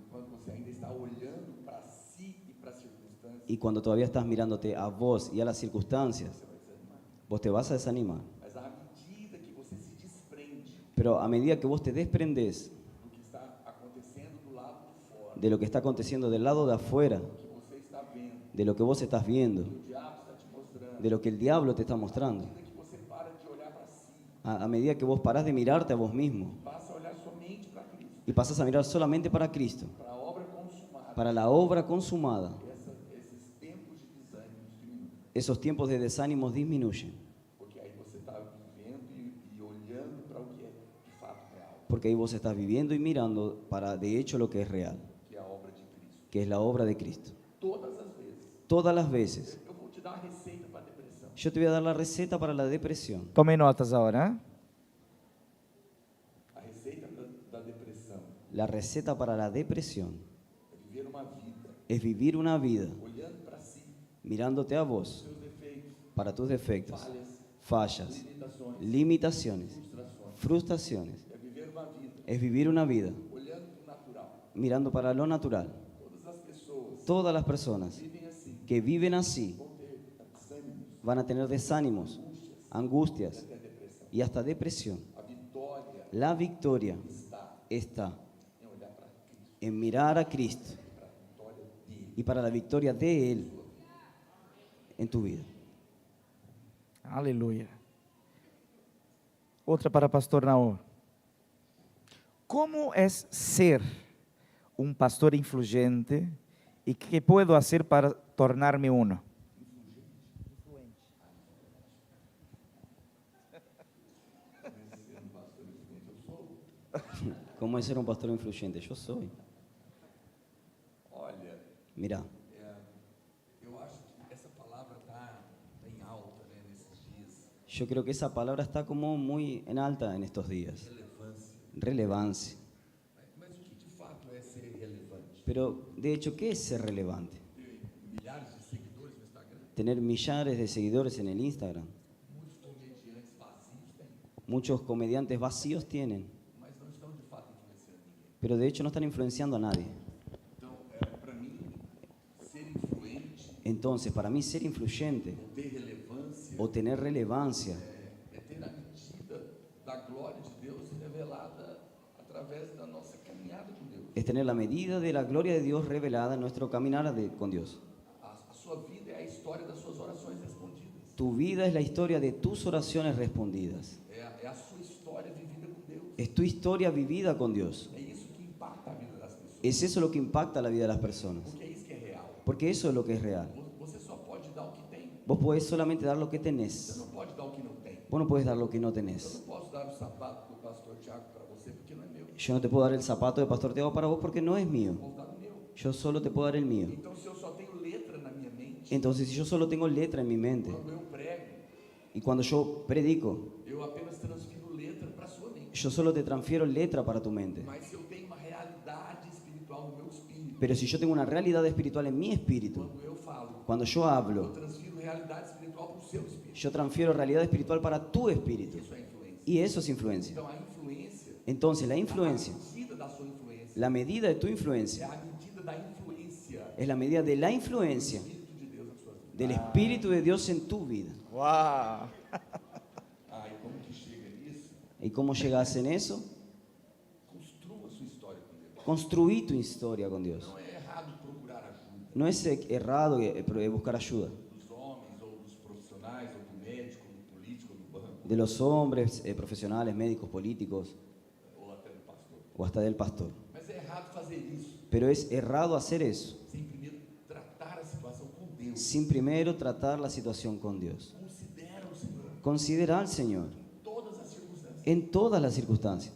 enquanto você ainda está olhando para si e para as circunstâncias, y cuando todavía estás mirándote a vos y a las circunstancias, você vai desanimar. vos te vas a desanimar. Mas à medida que você se desprende Pero a medida que vos te desprendés do que está acontecendo do lado de fora, de lo que está aconteciendo del lado de afuera, do que você está vendo, de lo que vos estás viendo, do que o diabo está te mostrando, de lo que el diablo te está mostrando, à medida que você para de olhar para si, a medida que vos parás de mirarte a vos mismo passa a olhar somente para Cristo, y pasás a mirar solamente para Cristo, para a obra consumada, para la obra consumada, esses tempos de desânimo diminuem. esos tiempos de desánimos disminuyen, Porque aí você está vivendo e olhando para o que é de fato real, porque ahí vos estás viviendo y mirando para de hecho lo que es real, que é a obra de Cristo. que es la obra de Cristo. Todas as vezes. Todas las veces. Eu vou te dar uma receita para a depressão. Yo te voy a dar la receta para la depresión. Tome notas ahora. ¿Eh? A receita da depressão La receta para la depresión é viver uma vida es vivir una vida olhando para si, mirándote a vos, seus defeitos, para tus defectos, falhas, fallas, limitações, limitaciones, frustrações. frustraciones. É viver uma vida Es vivir una vida olhando para o natural. mirando para lo natural. Todas as pessoas Todas las personas vivem assim, que viven así vão ter desânimos, van a tener desánimos, angustias até depressão. y hasta depresión. A vitória La victoria está está em olhar para Cristo, en mirar a Cristo para a vitória dele. y para la victoria de Él en tu vida. Aleluya. Otra para Pastor Naor. ¿Cómo es ser un pastor influyente y qué puedo hacer para tornarme uno? ¿Cómo es ser un pastor influyente? Yo soy. Olha, Mira, eu acho que essa palavra está em alta, né, nesses dias. yo creo que esa palabra está como muy en alta en estos días. Relevância. Relevancia. Mas o que de fato é ser relevante? Pero, de hecho, ¿qué es ser relevante? Ter milhares de seguidores no Instagram? Tener millares de seguidores en el Instagram. Muitos comediantes vazios têm, Muchos comediantes vacíos tienen, mas não estão de fato influenciando ninguém. pero de hecho no están influenciando a nadie. Então, para mim, ser influente Entonces, para mí ser influyente ou ter relevância, o tener relevancia é ter a medida da glória de Deus revelada através da nossa caminhada com Deus. es tener la medida de la gloria de Dios revelada en nuestro caminar con Dios. A sua vida é a história das suas orações respondidas. Tu vida es la historia de tus oraciones respondidas. É a sua história vivida com Deus. Es tu historia vivida con Dios. É isso que impacta a vida das pessoas. Es eso lo que impacta la vida de las personas. Porque é isso que é real. Porque eso es lo que es real. Você só pode dar o que tem. Vos podés solamente dar lo que Você tenés. não pode dar o que não tem. Vos no podés dar lo que no Eu tenés. não posso dar o sapato do pastor Tiago para você porque não é meu. Yo no te puedo dar el zapato de Pastor Tiago para vos porque no es mío. Eu posso dar o meu. Yo solo te puedo dar el mío. Então, se eu só tenho letra na minha mente, Entonces, si yo solo tengo letra en mi mente quando eu prego, y cuando yo predico, eu apenas transfiro letra para a sua mente. yo solo te transfiero letra para tu mente. Mas se eu tenho uma realidade espiritual no meu espírito, Pero si yo tengo una realidad espiritual en mi espíritu, quando eu falo, cuando yo eu hablo, transfiro realidade espiritual para o seu espírito. yo transfiero realidad espiritual para tu espíritu. Isso é influência. Y eso es influencia. Então, a influência, Entonces, la a influencia, medida da sua influência, la medida de tu é influencia, a medida da influência es la medida de la do influencia Espírito de Deus na sua vida. del Espíritu de Dios en tu vida. Uau! Ah, e como que chega nisso? ¿Y cómo llegas en eso? Construa sua história com Deus. Construí tu historia con Dios. Não é errado procurar ajuda No es errado buscar ayuda dos homens ou dos profissionais ou do médico, do político, do banco de los hombres, profesionales, médicos, políticos ou até do pastor. o hasta del pastor. Mas é errado fazer isso Pero es errado hacer eso sem primeiro tratar a situação com Deus. sin primero tratar la situación con Dios. Considera o Senhor Considera al Señor em todas as circunstâncias. en todas las circunstancias.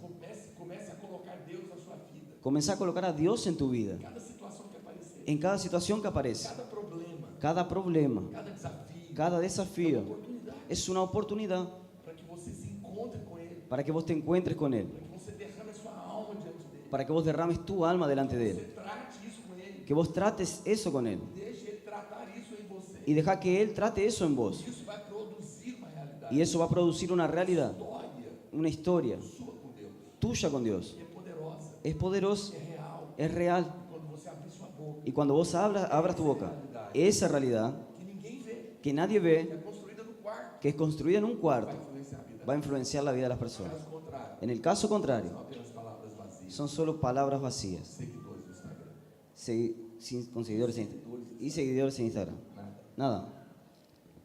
Comece a colocar Deus na sua vida. Comienza a colocar a Dios en tu vida, Cada situação que aparecer, en cada situación que aparece, cada problema, cada problema, cada desafio, cada desafío. oportunidade Es una oportunidad para que você se encontre com Ele, para que vos te encuentres con Él, para que você derrame a sua alma diante dele, para que vos derrames tu alma delante de você Él, trate isso com Ele, que vos trates eso con Él deixe Ele tratar isso em você. y deja que Él trate eso en vos. Isso vai produzir uma realidade, Y eso va a producir una realidad, história una historia sua com Deus, tuya con Dios. que é poderosa, Es poderoso, é real. es real. Quando você abrir sua boca, Y cuando vos abras tu boca, esa realidad que ninguém vê, que nadie que ve, é construída no quarto, que es construida en un vai cuarto, influenciar a vida. va a influenciar la vida de las personas. Caso contrário, En el caso contrario, são apenas palavras vazias. son solo palabras vacías. Seguidores do Instagram. Con seguidores y seguidores en Instagram. Nada.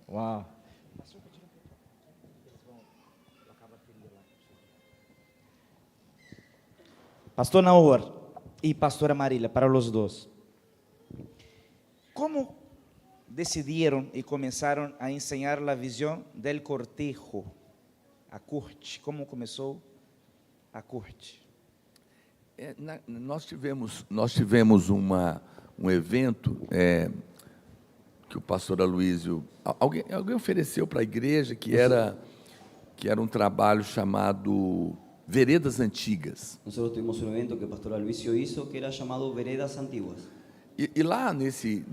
Uau! Pastor Naor e pastora Marília, para os dois. Como decidiram e começaram a ensinar a visão del cortejo, a corte? Como começou a corte? Nós tivemos um evento que o pastor Aloysio, alguém ofereceu para a igreja que era um trabalho chamado Veredas Antigas. Nosotros tuvimos un evento que el pastor Aloysio hizo que era llamado Veredas Antiguas. E lá nesse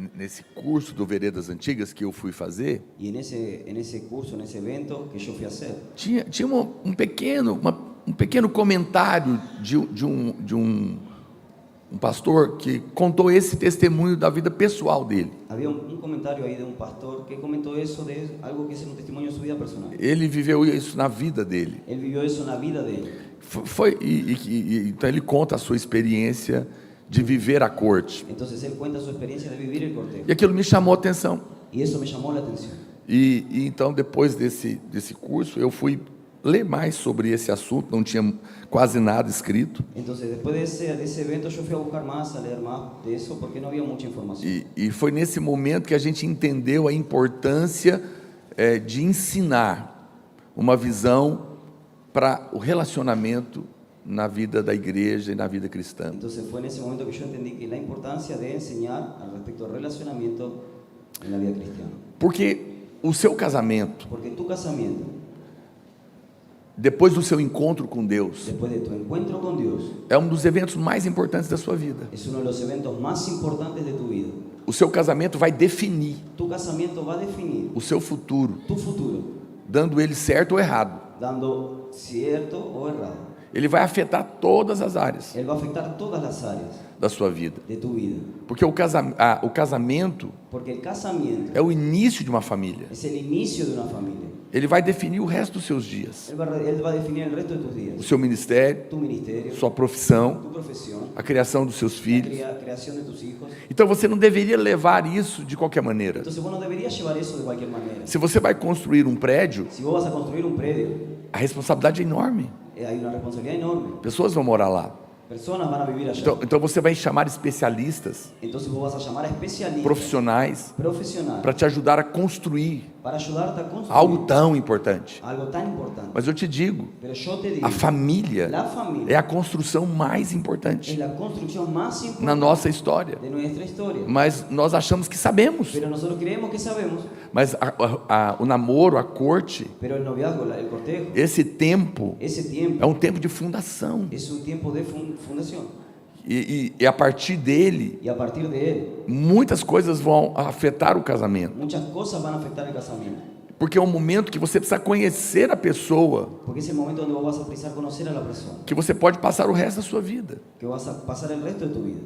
curso do Veredas Antigas que eu fui fazer, Y en ese curso, en ese evento que yo fui a hacer, tinha um pequeno comentário de um pastor que contou esse testemunho da vida pessoal dele. había un comentario ahí de un pastor que comentó eso de algo que es un testimonio de su vida personal. Ele viveu isso na vida dele. Él vivió eso en la vida de él. Então ele conta a sua experiência de viver a corte. Entonces él cuenta su experiencia de vivir el cortejo. E aquilo me chamou a atenção. Y eso me llamó la atención. E então, depois desse curso, eu fui ler mais sobre esse assunto, não tinha quase nada escrito. Entonces después de ese evento yo fui a buscar más, a leer más de eso porque no había mucha información. E foi nesse momento que a gente entendeu a importância de ensinar uma visão para o relacionamento na vida da igreja e na vida cristã. Entonces fue en ese momento que yo entendí que la importancia de enseñar al respecto al relacionamiento en la vida cristiana. Porque o seu casamento, Porque tu casamiento, depois do seu encontro com Deus, después de tu encuentro con Dios, é um dos eventos mais importantes da sua vida. es uno de los eventos más importantes de tu vida. O seu casamento vai definir Tu casamiento va a definir o seu futuro, tu futuro, dando ele certo ou errado. dando cierto o errado. ele vai afetar todas as áreas Él va a afectar todas las áreas da sua vida. de tu vida. Porque o casamento Porque el casamiento é o início de uma família. es el inicio de una familia. Ele vai definir o resto dos seus dias. Él va a definir el resto de tus O días. seu ministério, Tu ministerio, sua profissão, tu profesión, a criação dos seus la filhos. creación de tus hijos. Então você não deveria levar isso de qualquer maneira. Entonces vos no deberías llevar eso de cualquier manera. Se você vai construir um prédio, Si vos vas a construir un predio, a responsabilidade é enorme. hay una responsabilidad enorme. Pessoas vão morar lá. Personas van a vivir allá. Então você vai chamar especialistas, Entonces vos vas a llamar a especialistas, profissionais, profesionales, para te ajudar a construir para ayudarte a construir algo tão importante. algo tan importante. Mas eu te digo, Pero yo te digo, a família la é familia a construção mais es importante la construcción más na importante nossa história. de nuestra historia. Mas nós achamos que sabemos. Pero nosotros creemos que sabemos, Mas o namoro, a corte, pero el noviazgo, el cortejo, esse tempo ese tiempo é um tempo de fundação. es un tiempo de fundación. E a partir dele, Y a partir de él, muitas coisas vão afetar o casamento. muchas cosas van a afectar el casamiento. Porque é um momento que você precisa conhecer a pessoa, Porque es el momento donde vos vas a precisar conocer a la persona, que você pode passar o resto da sua vida. que vas a pasar el resto de tu vida.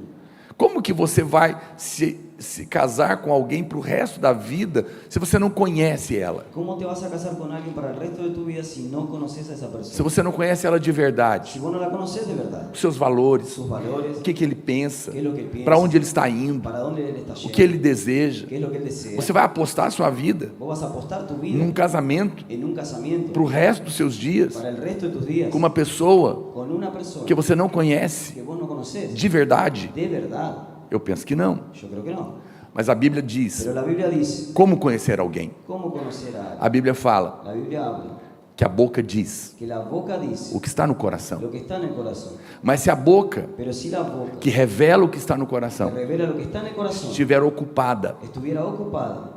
Como que você vai se casar com alguém para o resto da vida se você não conhece ela? ¿Cómo te vas a casar con alguien para el resto de tu vida si no conoces a esa Se persona? você não conhece ela de verdade, Si vos no la conoces de verdad, os seus valores, sus valores, o que ele pensa, qué es lo que él piensa, para onde ele está indo, para dónde él está o yendo, que ele deseja, qué es lo que él desea. você vai apostar a sua vida Vos vas a apostar tu vida num casamento en un casamiento para o resto dos seus dias para el resto de tus días com uma pessoa con una persona que você não conhece que vos no conoces de verdade? de verdad. Eu penso que não. Yo creo que no. Mas a Bíblia diz Pero la Biblia dice, como conhecer alguém. ¿cómo conocer a alguien? A Bíblia fala La Biblia habla que a boca diz que la boca dice o que está no coração. lo que está en el corazón. Mas se a boca Pero si la boca que revela o que está no que coração revela lo que está en el corazón estiver ocupada estuviera ocupada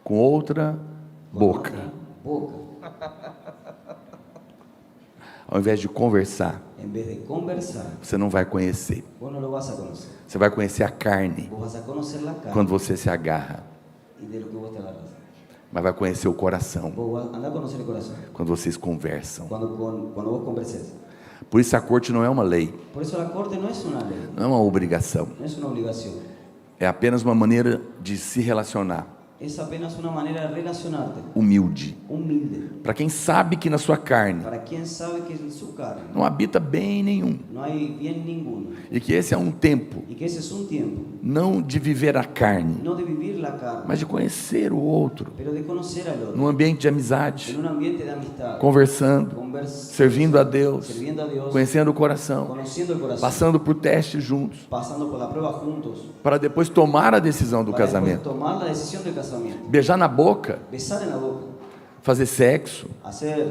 com outra con boca, otra boca, ao invés de conversar, en vez de conversar, você não vai conhecer. vos no lo vas a conocer. Você vai conhecer a carne Vos vas a conocer la carne quando você se agarra, y de lo que vos te agarras. mas vai conhecer o coração Vos vas a andar a conocer el corazón quando vocês conversam. cuando vos converses. Por isso a corte não é uma lei, Por eso la corte no es una ley, não é uma obrigação, no es una obligación. é apenas uma maneira de se relacionar, Es apenas una manera de relacionarte, humilde. humilde, Para quem sabe que na sua carne para quien sabe que en su carne não habita bem nenhum, no hay bien ninguno e que esse é um tempo y que ese es un tiempo não de viver a carne, no de vivir la carne, mas de conhecer o outro, pero de conocer al otro, num ambiente de amizade, en un ambiente de amistad, conversando, servindo a Deus, sirviendo a Dios, conhecendo o coração, conociendo el corazón, passando por testes juntos, pasando por la prueba juntos, para depois tomar a decisão do para después casamento. tomar la decisión del casamiento, Beijar na boca, besar en la boca, fazer sexo,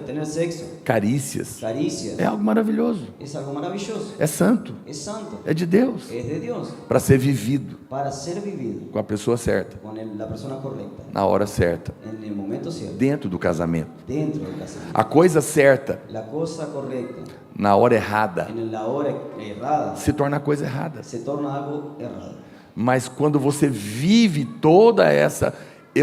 tener sexo, carícias, caricias, é algo maravilhoso, es algo maravilloso, é santo, es santo, é de Deus, es de Dios, para ser vivido para ser vivido com a pessoa certa, con la persona correcta, na hora certa, en el momento cierto, dentro do casamento. dentro del casamiento. A coisa certa, La cosa correcta na hora errada, en la hora errada se torna a coisa errada. se torna algo errado. Mas quando você vive toda essa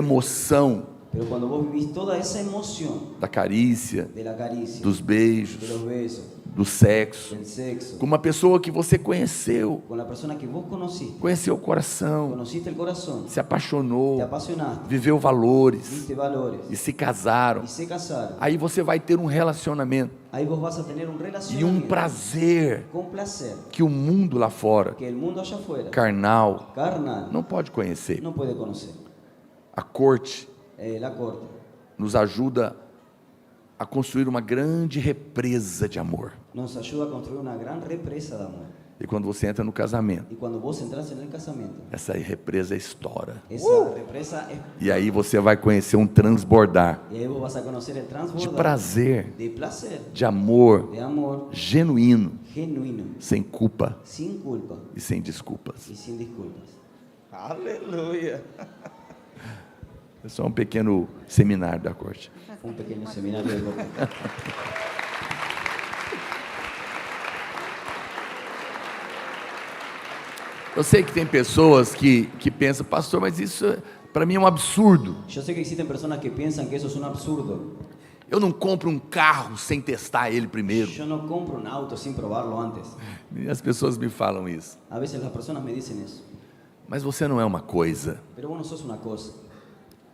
emoção Pero cuando vos vivís toda esa emoción da carícia, de la caricia, dos de beijos, los besos, do sexo, del sexo, com uma pessoa que você conheceu, con la persona que vos conociste, conheceu o coração, conociste el corazón, se te apaixonou, apasionaste, viveu valores viste valores e se casaram. y se casaron, Aí você vai ter um relacionamento ahí vos vas a tener un e um relacionamiento prazer con placer que o mundo lá fora, que el mundo allá afuera, carnal, carnal, não pode conhecer. no puede conocer. A corte La corte nos ajuda a construir uma grande represa de amor. nos ayuda a construir una gran represa de amor. E quando você entra no casamento, Y cuando vos entras en el casamiento, essa represa estoura. esa represa es, E aí você vai conhecer um transbordar y ahí vos vas a conocer el de transbordar prazer, de placer, de amor de amor genuíno, genuino, sem culpa sin culpa e sem desculpas. y sin disculpas. Aleluia. É só um pequeno seminário da corte. Un pequeño seminario de corte. Eu sei que tem pessoas que pensam, pastor, mas isso para mim é um absurdo. Yo sé que existen personas que piensan que eso es un absurdo. Eu não compro um carro sem testar ele primeiro. Yo no compro un auto sin probarlo antes. E as pessoas me falam isso. A veces las personas me dicen eso. Mas você não é uma coisa. Pero vos no sos una cosa.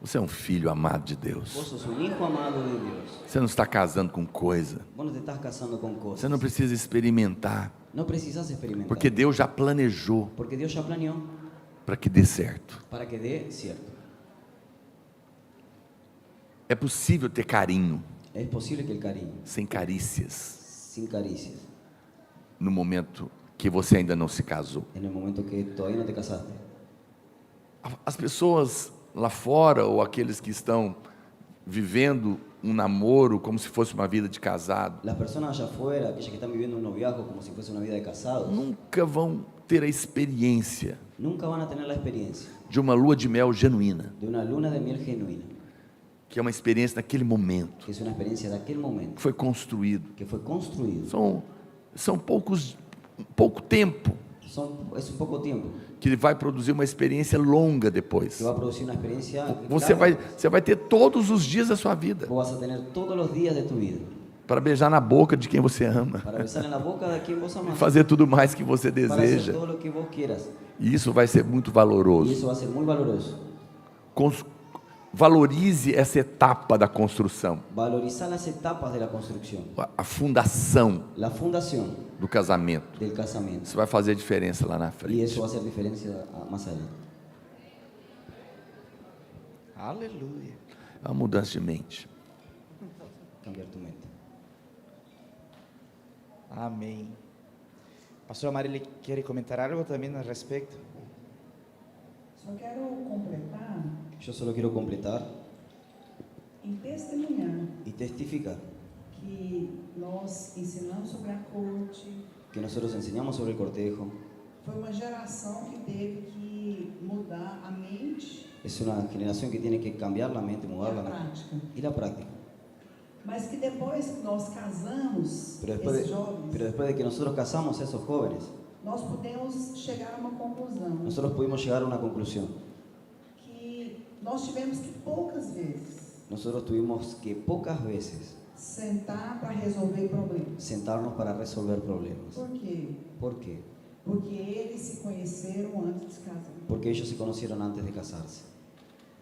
Você é um filho amado de Vos Deus. sos un hijo amado de Dios. Você não está casando com coisa. Vos no te estás casando con cosas. Você não precisa experimentar. No precisas experimentar. Porque Deus já planejou Porque Dios ya planeó para que dê certo. para que dé cierto. É possível ter carinho Es posible que el cariño, sem carícias sin caricias, no momento que você ainda não se casou. en el momento que todavía no te casaste. As pessoas lá fora ou aqueles que estão vivendo um namoro como se fosse uma vida de casado, Las personas allá afuera, aquellas que están viviendo un noviazgo como si fuese una vida de casados, nunca vão ter a experiência nunca van a tener la experiencia de uma lua de mel genuína, de una luna de miel genuina, que é uma experiência naquele momento, que es una experiencia de aquel momento, que foi construído. que fue construido. São pouco tempo Es un poco tiempo que ele vai produzir uma experiência longa que depois. va a producir una experiencia Você larga. vai ter todos os dias da sua vida Vos vas a tener todos los días de tu vida para beijar na boca de quem você ama, para besar en la boca de quien vos amas, fazer tudo mais que você para hacer deseja. todo lo que vos quieras. E isso vai ser muito Y valoroso. eso va a ser muy valoroso. Valorize essa etapa da construção, Valorizar las etapas de la construcción, a fundação la fundación do casamento. del casamiento. Isso vai fazer diferença lá na Y frente. eso va a hacer diferencia más adelante. Aleluia. É uma mudança de mente. Cambiar tu mente. Amém. Pastora Marília, quer comentar algo também a respeito? Só quero completar Yo solo quiero completar em testemunhar y testificar que nós ensinamos sobre a corte. que nosotros enseñamos sobre el cortejo. Foi uma geração que teve que mudar a mente Es una generación que tiene que cambiar la mente, e mudar a la mente prática. y la práctica. Mas que depois que nós casamos Pero esses jovens, después de que nosotros casamos a esos jóvenes, nós podemos chegar a uma conclusão nosotros pudimos llegar a una conclusión. que nós tivemos que poucas vezes Nosotros tuvimos que pocas veces sentar para resolver problemas. sentarnos para resolver problemas. Por quê? ¿Por qué? Porque eles se conheceram antes de se casar. Porque ellos se conocieron antes de casarse.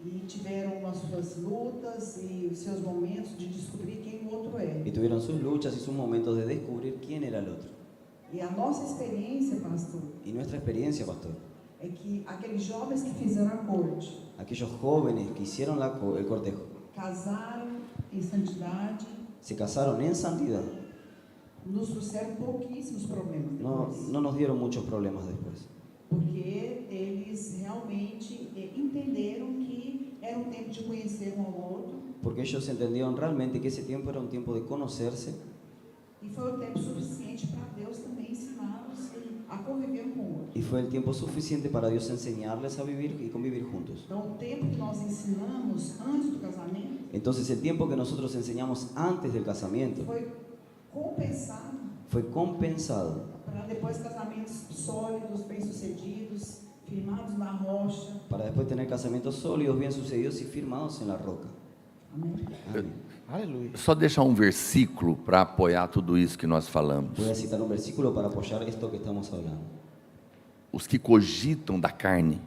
E tiveram as suas lutas e os seus momentos de descobrir quem o outro é. Y tuvieron sus luchas y sus momentos de descubrir quién era el otro. E a nossa experiência, pastor, Y nuestra experiencia, pastor, é que aqueles jovens que fizeram a corte, aquellos jóvenes que hicieron el cortejo, casaram em santidade, se casaron en santidad, nos trouxeram pouquíssimos problemas no, depois. no nos dieron muchos problemas después. Porque eles realmente entenderam que era um tempo de conhecer um ao outro Porque ellos entendieron realmente que ese tiempo era un tiempo de conocerse e foi o tempo suficiente para Deus também ensiná-los a conviver um com o outro. y fue el tiempo suficiente para Dios enseñarles a vivir y convivir juntos. Então, o tempo que nós ensinamos antes do casamento Entonces el tiempo que nosotros enseñamos antes del casamiento foi compensado fue compensado para depois casamentos sólidos, bem-sucedidos, firmados na rocha. para después tener casamientos sólidos, bien sucedidos y firmados en la roca. Amém? Amén. Aleluia. Só deixar um versículo para apoiar tudo isso que nós falamos. Voy a citar un versículo para apoyar esto que estamos hablando. Os que cogitam da carne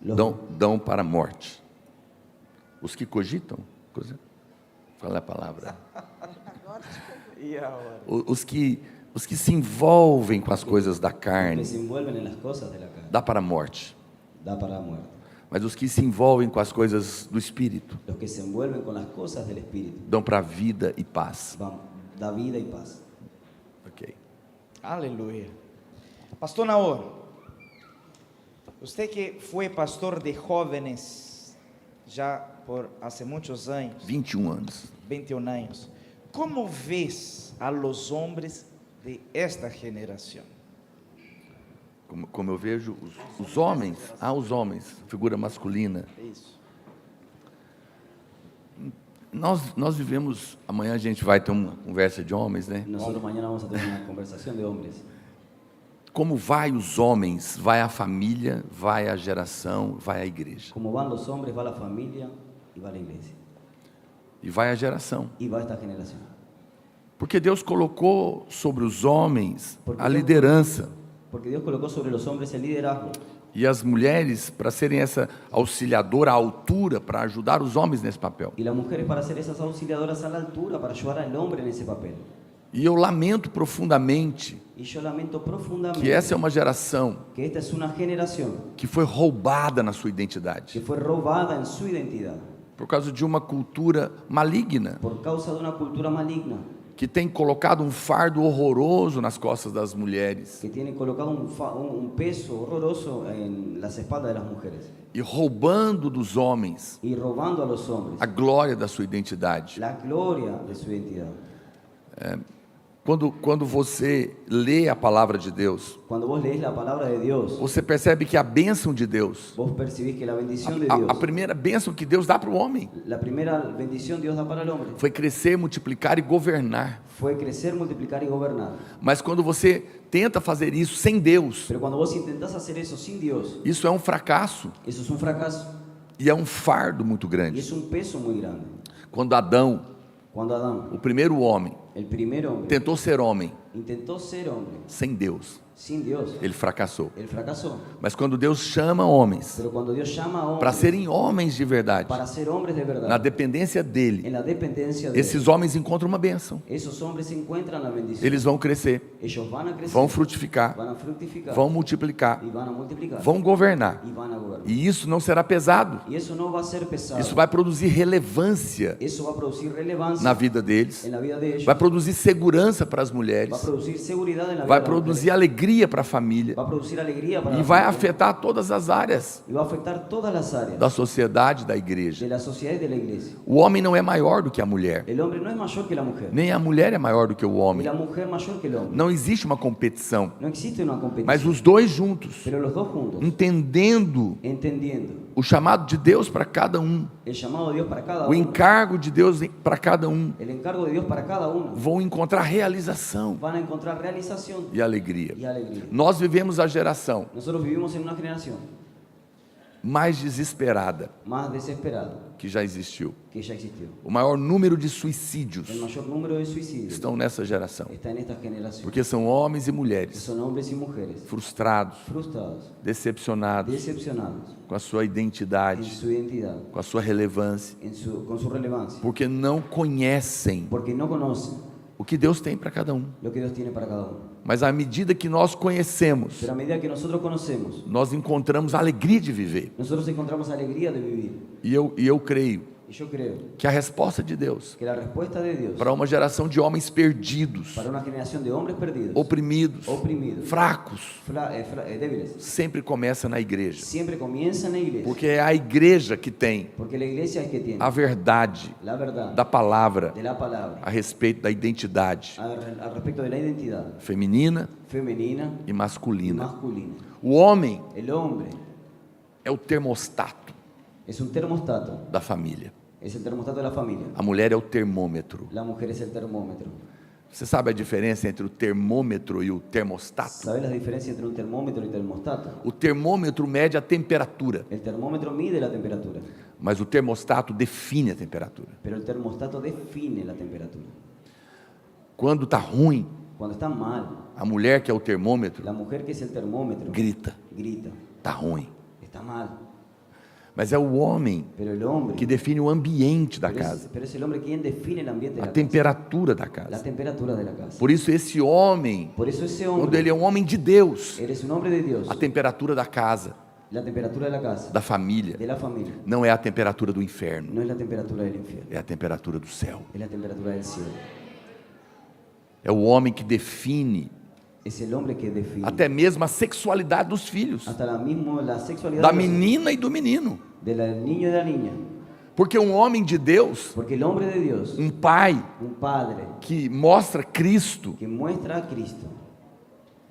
Los, dão para a morte. Os que cogitam, qual é a palavra? E agora? Os que se envolvem com as coisas da que carne, se envuelven en las cosas de la carne, dá para a morte. da para la muerte. Mas os que se envolvem com as coisas do Espírito, Los que se envuelven con las cosas del Espíritu, dão para a vida e paz. da vida y paz. Ok. Aleluia. Pastor Naor, você que foi pastor de jóvenes já por há muitos anos, 21 anos. 21 anos, como vês a los hombres de esta geração? Como eu vejo os homens, os homens, figura masculina. Isso. Nós vivemos, amanhã a gente vai ter uma conversa de homens, né? Nosotros mañana vamos a tener una conversación de hombres. Como vai os homens, vai a família, vai a geração, vai a igreja. Como van los hombres, va la familia y va la iglesia. E vai a geração. y va esta generación. Porque Deus colocou sobre os homens Porque a Deus- liderança. Porque Dios colocó sobre los hombres el liderazgo E as mulheres para serem essa auxiliadora à altura, para ajudar os homens nesse papel. y las mujeres para ser esas auxiliadoras a la altura, para ayudar al hombre en ese papel. E eu lamento profundamente Y yo lamento profundamente que essa é uma geração que esta es una generación que foi roubada na sua que identidade, fue robada en su identidad por causa de uma cultura maligna, por causa de una cultura maligna que tem colocado um fardo horroroso nas costas das mulheres que tiene colocado un peso horroroso en las espaldas de las mujeres e roubando dos homens y robando a los hombres a glória da sua identidade. la gloria de su identidad. Quando você lê a palavra de Deus, Cuando vos lees la palabra de Dios, você percebe que a bênção de Deus, vos percibís que la bendición de a Dios, primeira bênção que Deus dá para o homem, la primera bendición Dios da para el hombre, foi crescer, multiplicar e governar. fue crecer, multiplicar y gobernar. Mas quando você tenta fazer isso sem Deus, Pero cuando vos intentás hacer eso sin Dios, isso é um fracasso eso es un fracaso e é um fardo muito y grande. es un peso muy grande. Quando Adão, Cuando Adán, o primeiro homem, el primer hombre, tentou ser homem intentó ser hombre sem Deus, sin Dios, ele fracassou. él fracasó. Mas quando Deus chama homens Pero cuando Dios llama a para hombres serem homens de verdade, para ser hombres de na verdad, dependência dele, en la dependencia de esses Él, homens encontram uma bênção. esos hombres encuentran la bendición. Eles vão crescer, Ellos van a crecer, vão frutificar, van a fructificar, vão multiplicar, y van a multiplicar, vão governar. y van a gobernar. E isso não será pesado. Y eso no va a ser pesado. Isso vai produzir relevância Eso va a producir relevancia na vida deles, en la vida de ellos. vai produzir segurança para as Va a mulheres, producir seguridad en la vida vai de las mujeres. produzir alegria para a família Va a producir alegría para e la vai familia. afetar todas as áreas Y va a afectar todas las áreas da sociedade, da de igreja. la sociedad y de la iglesia. O homem não é maior do que a mulher, El hombre no es mayor que la mujer, nem a mulher é maior do que o ni homem. la mujer mayor que el hombre. Não existe uma competição, No existe una competencia, mas os dois juntos, pero los dos juntos, entendendo entendiendo o chamado de Deus para cada um, el llamado de Dios para cada o uno, encargo de Deus para cada um, el encargo de Dios para cada uno, vão encontrar realização van a encontrar realización e alegria. y alegría. Nós vivemos a geração Nosotros vivimos en una generación mais desesperada más desesperada que já existiu. que ya existió. O maior número de suicídios El mayor número de suicidios estão nessa geração, está en esta generación, porque são homens e que mulheres son hombres y mujeres frustrados, frustrados, decepcionados decepcionados com a sua en identidade, su identidad, com a sua relevância, con su relevancia, porque não conhecem porque no conocen o que Deus tem para cada um. lo que Dios tiene para cada uno. Mas à medida que nós conhecemos, Pero a medida que nosotros conocemos, nós encontramos a alegria de viver. nosotros encontramos alegría de vivir. E eu creio Y yo creo que a resposta de Deus que la respuesta de Dios para uma geração de homens perdidos, para una generación de hombres perdidos, oprimidos, oprimidos, fracos, débiles, sempre começa na igreja. siempre comienza en la iglesia. Porque é a igreja que tem Porque la iglesia es que tiene a verdade la verdad da palavra de la palabra a respeito da identidade al respecto de la identidad feminina femenina e y masculina. masculina. O homem El hombre é o termostato es un termostato, da família. es el termostato de la familia. A mulher é o termômetro. La mujer es el termómetro. Você sabe a diferença entre o termômetro e o termostato? ¿Sabes la diferencia entre un termómetro y termostato? O termômetro mede a temperatura, El termómetro mide la temperatura, mas o termostato define a temperatura. pero el termostato define la temperatura. Quando está ruim, Cuando está mal, a mulher que é o termômetro la mujer que es el termómetro grita, grita, está ruim. está mal, Mas é o homem pero el hombre, que define o ambiente da pero casa, pero es el hombre quien define el ambiente de a la casa, temperatura da la casa. temperatura de la casa. Por isso esse homem, Por eso ese quando hombre, ele é um homem de Deus, eres un hombre de Dios, a temperatura da casa, la temperatura de la casa, da família, de la familia, não é a temperatura do inferno, no es la temperatura del infierno, é a temperatura do céu. es la temperatura del cielo. É o homem que define Es el hombre que define até mesmo a sexualidade dos filhos, hasta la sexualidad da de los- menina e do menino. del niño y de la niña. Porque um homem de Deus, Porque el hombre de Dios, um pai un padre que mostra Cristo, que muestra a Cristo,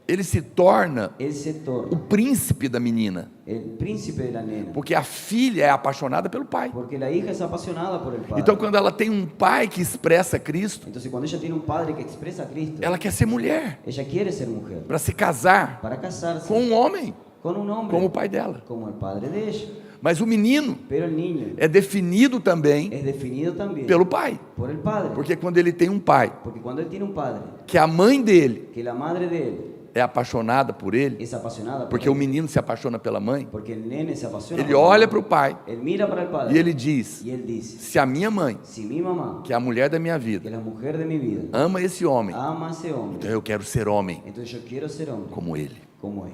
ele se torna él se o torna príncipe da menina, el príncipe de la nena. porque a filha é apaixonada pelo pai. Porque la hija es apasionada por el padre. Então, quando ela tem um pai que expressa Cristo, Entonces, cuando ella tiene un padre que expresa a Cristo, ela quer ser mulher ella quiere ser mujer para se casar para casarse com um homem con un hombre como o pai dela. como el padre de ella. Mas o menino Pero el niño é definido também es definido también pelo pai. por el padre. Porque quando ele tem um pai, Porque cuando él tiene un padre, que a mãe dele que la madre de él é apaixonada por ele, es apasionada por porque él, o menino se apaixona pela mãe, porque el nene se apasiona ele por olha él, para o pai él mira para el padre e ele diz: y él dice, se a minha mãe, si mi mamá, que é a mulher da minha que vida, es la mujer de mi vida, ama esse homem, ama a ese hombre, então eu quero ser homem entonces yo quiero ser hombre como ele. como él.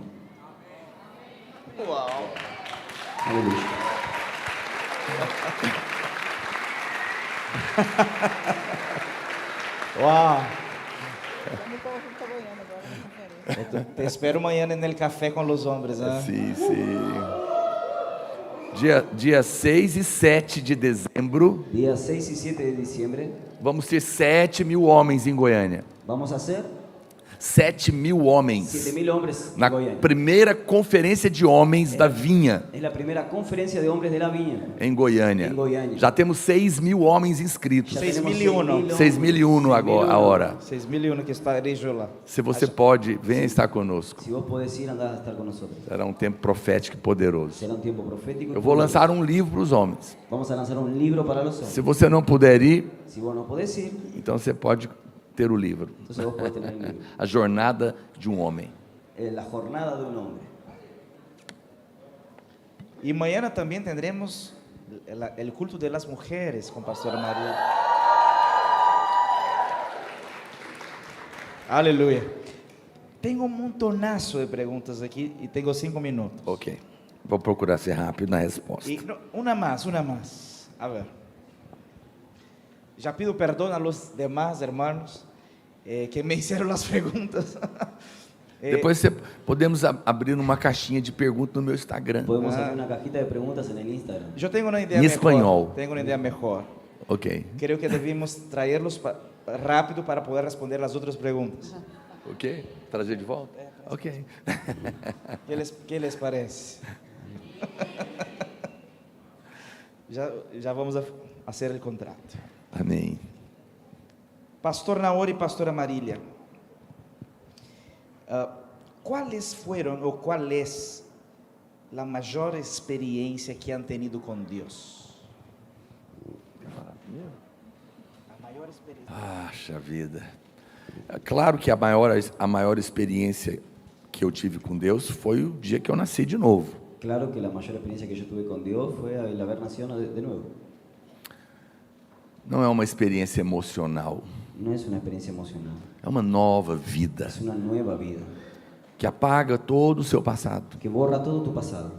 Aleluya. Uau! Te espero amanhã no café com os homens, né? Sim, sim. Dia 6 e 7 de dezembro, Días 6 y 7 de diciembre vamos ter 7.000 homens em Goiânia. vamos a hacer 7.000 homens. 7.000 hombres Na en Goiânia. primeira conferência de homens da vinha Es la primera conferencia de hombres de la viña. em Goiânia. Em Goiânia. Já temos 6.000 homens inscritos. Ya 6.001. 6.001 agora, a hora. 6.001 que estarei eu lá. Se você pode, venha estar conosco. Si vos podés ir, andá a estar con nosotros. Será um tempo profético e poderoso. Será un tiempo profético. y Eu vou poderoso. lançar um livro para os homens. Vamos a lanzar un libro para los Se hombres. você não puder ir, Si vos no podés ir, então você pode ter o livro. entonces vos podés tener el libro. A jornada de um homem. La jornada de un hombre. E amanhã também teremos o culto das mulheres com a pastora Maria. Aleluia. Tenho um montonaço de perguntas aqui e tenho 5 minutos. Ok. Vou procurar ser rápido na resposta. E uma mais. A ver. Já pido perdão a los demás hermanos que me fizeram as perguntas. Depois podemos abrir uma caixinha de perguntas no meu Instagram. Podemos abrir una cajita de preguntas en el Instagram. Eu tenho uma ideia Em melhor. espanhol. Tenho uma ideia melhor. Ok. Creo que debemos traerlos rápido para poder responder as outras perguntas. Ok? Trazer de volta? Ok. Que les parece? já vamos a fazer o contrato. Amém. Pastor Naor e pastora Marília, quais foram ou qual é a maior experiência que han tenido com Deus? A maior experiência. Acha vida. É claro que a maior experiência que eu tive com Deus foi o dia que eu nasci de novo. Claro que la mayor experiencia que yo tuve con Dios fue el haber nacido de nuevo. Não é uma experiência emocional. No es una experiencia emocional, É uma nova vida es una nueva vida que apaga todo o seu passado que borra todo tu pasado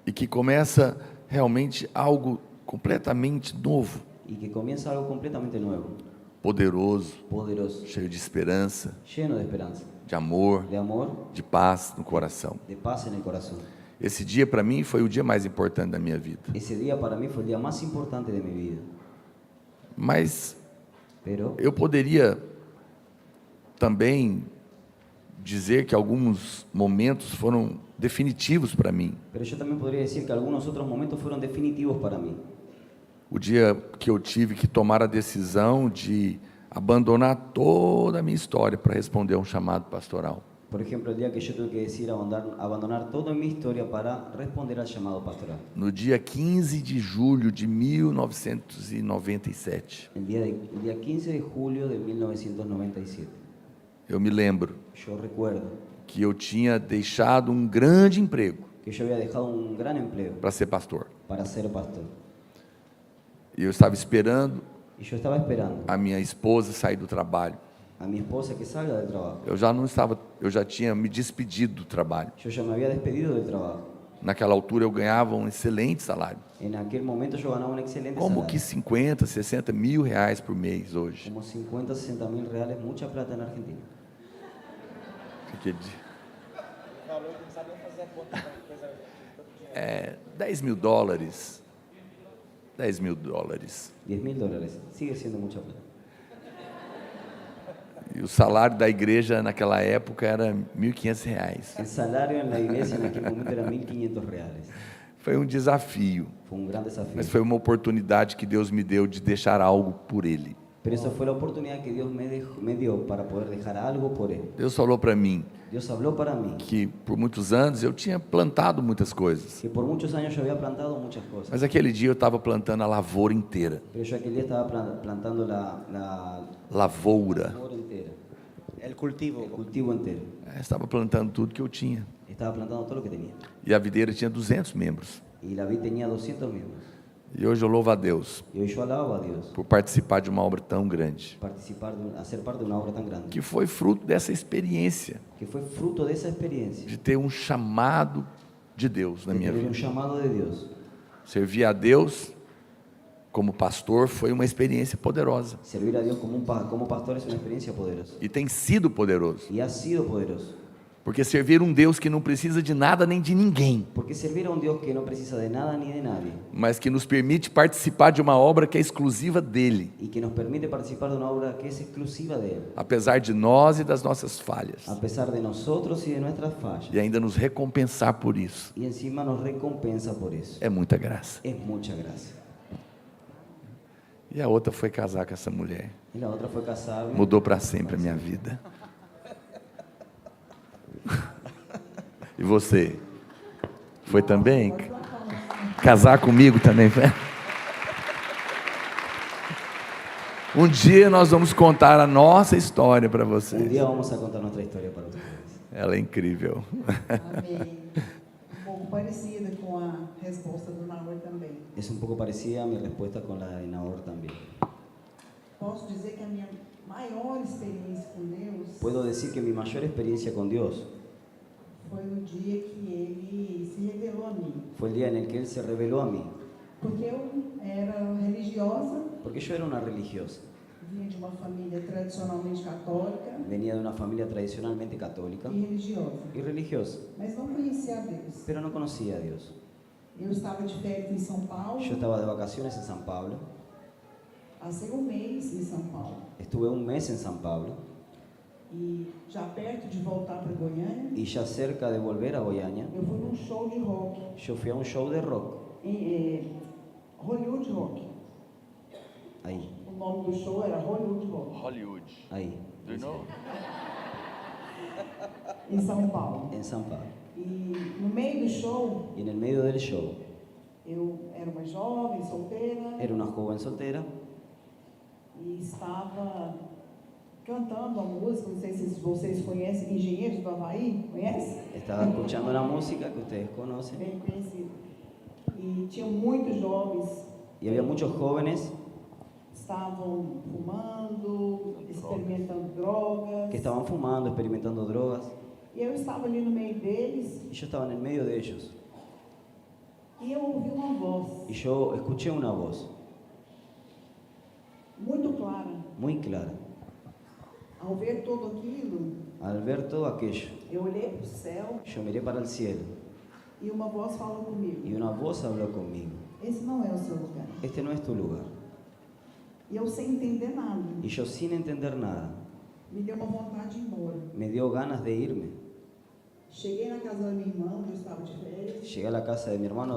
e que começa realmente algo completamente novo, y que comienza algo completamente nuevo, poderoso, poderoso, cheio de esperança, lleno de esperanza, de amor, de amor, de paz no coração. de paz en el corazón. Esse dia para mim foi o dia mais importante da minha vida. Ese día para mí fue el día más importante de mi vida, Mas pero eu poderia também dizer que alguns momentos foram definitivos para mim. yo también podría decir que algunos otros momentos fueron definitivos para mí. O dia que eu tive que tomar a decisão de abandonar toda a minha história para responder a um chamado pastoral. Por ejemplo, el día que yo tuve que decidir abandonar toda mi historia para responder al llamado pastoral. No dia 15 de julho de 1997, El día 15 de julio de 1997. eu me lembro Yo recuerdo que eu tinha deixado um grande emprego que yo había dejado un gran empleo para ser pastor. para ser pastor. E eu estava esperando Y yo estaba esperando a minha esposa sair do trabalho. a mi esposa que salga del trabajo. Eu já tinha me despedido do trabalho. Yo ya me había despedido del trabajo. Naquela altura eu ganhava um excelente salário. En aquel momento yo ganaba un excelente Como salario. que 50, 60 mil reais por mês hoje? Como 50, 60 mil reales, mucha plata en Argentina. É, 10 mil dólares. 10 mil dólares. 10 mil dólares. Sigue siendo mucha plata. E o salário da igreja naquela época era R$1.500. El salario en la iglesia en aquel momento era 1.500 reales. Foi um desafio, Fue un gran desafío. mas foi uma oportunidade que Deus me deu de deixar algo por Ele. Pero esa fue la oportunidad que Dios me dio para poder dejar algo por Él. Deus falou para mim Dios habló para mí que por muitos anos eu tinha plantado muitas coisas, que por muchos años yo había plantado muchas cosas. mas aquele dia eu estava plantando a lavoura inteira. Pero yo aquel día estaba plantando la Lavoura. flor entera, El cultivo. el cultivo entero. Estava plantando tudo que eu tinha. Estaba plantando todo lo que tenía. E a videira tinha 200 membros. Y la vid tenía 200 miembros. E hoje eu louvo a Deus Y hoy yo alabo a Dios por participar de uma obra tão grande, hacer parte de una obra tan grande, que foi fruto dessa experiência, que fue fruto de esa experiencia, de ter um chamado de Deus na de minha tener un vida. llamado de Dios. Servir a Deus como pastor foi uma experiência poderosa. Servir a Dios como pastor es una experiencia poderosa. E tem sido poderoso. Y ha sido poderoso. Porque servir um Deus que não precisa de nada nem de ninguém, Porque servir a un Dios que no precisa de nada ni de nadie, mas que nos permite participar de uma obra que é exclusiva dele, y que nos permite participar de una obra que es exclusiva de Él, apesar de nós e das nossas falhas, a pesar de nosotros y de nuestras fallas, e ainda nos recompensar por isso, y encima nos recompensa por eso. é muita graça. Es mucha gracia. E a outra foi casar com essa mulher. Y la otra fue casarme. Mudou para sempre a minha vida. E você? Foi também? Casar comigo também foi? Um dia nós vamos contar a nossa história para Un vocês. día vamos a contar nuestra historia para ustedes. Ela é incrível. Amém. Um pouco parecida com a resposta do Naor também. Es un poco parecida a mi respuesta con la de Nahor también. Posso dizer que a minha maior experiência com Deus Puedo decir que mi mayor experiencia con Dios foi no dia que Ele se revelou a mim. fue el día en el que Él se reveló a mí. Porque eu era religiosa, Porque yo era una religiosa. vinha de uma família tradicionalmente católica Venía de una familia tradicionalmente católica e religiosa, y religiosa, mas não conhecia a Deus. pero no conocía a Dios. Eu estava de férias em São Paulo, Yo estaba de vacaciones en San Pablo. passei um mês em São Paulo Estuve un mes en San Pablo e já perto de voltar para Goiânia, y ya cerca de volver a Goiânia, eu fui num show de rock, yo fui a un show de rock. Hollywood Rock. Ahí, O nome do show era Hollywood Rock, Hollywood. ahí, Do you know? em São Paulo. en San Pablo. E no meio do show, Y en el medio del show eu era uma jovem, solteira, era una joven soltera e estava cantando a música, não sei se vocês conhecem, Engenheiros do Havaí, conhece? estaba escuchando una música que ustedes conocen Bem conhecido. E tinham muitos jovens y había muchos jóvenes que estavam fumando, experimentando drogas. que estaban fumando, experimentando drogas E eu estava ali no meio deles y yo estaba en el medio de ellos e eu ouvi uma voz y yo escuché una voz muito clara. muy clara. Ao ver tudo aquilo, Al ver todo aquello, eu olhei para o céu yo miré para el cielo e uma voz falou comigo: y una voz habló conmigo. esse não é o seu lugar. Este no es tu lugar. E eu sem entender nada, Y yo sin entender nada, me deu uma vontade de ir embora. me dio ganas de irme. Cheguei na casa da minha irmã, onde eu estava de férias, Llegué a la casa de mi hermano,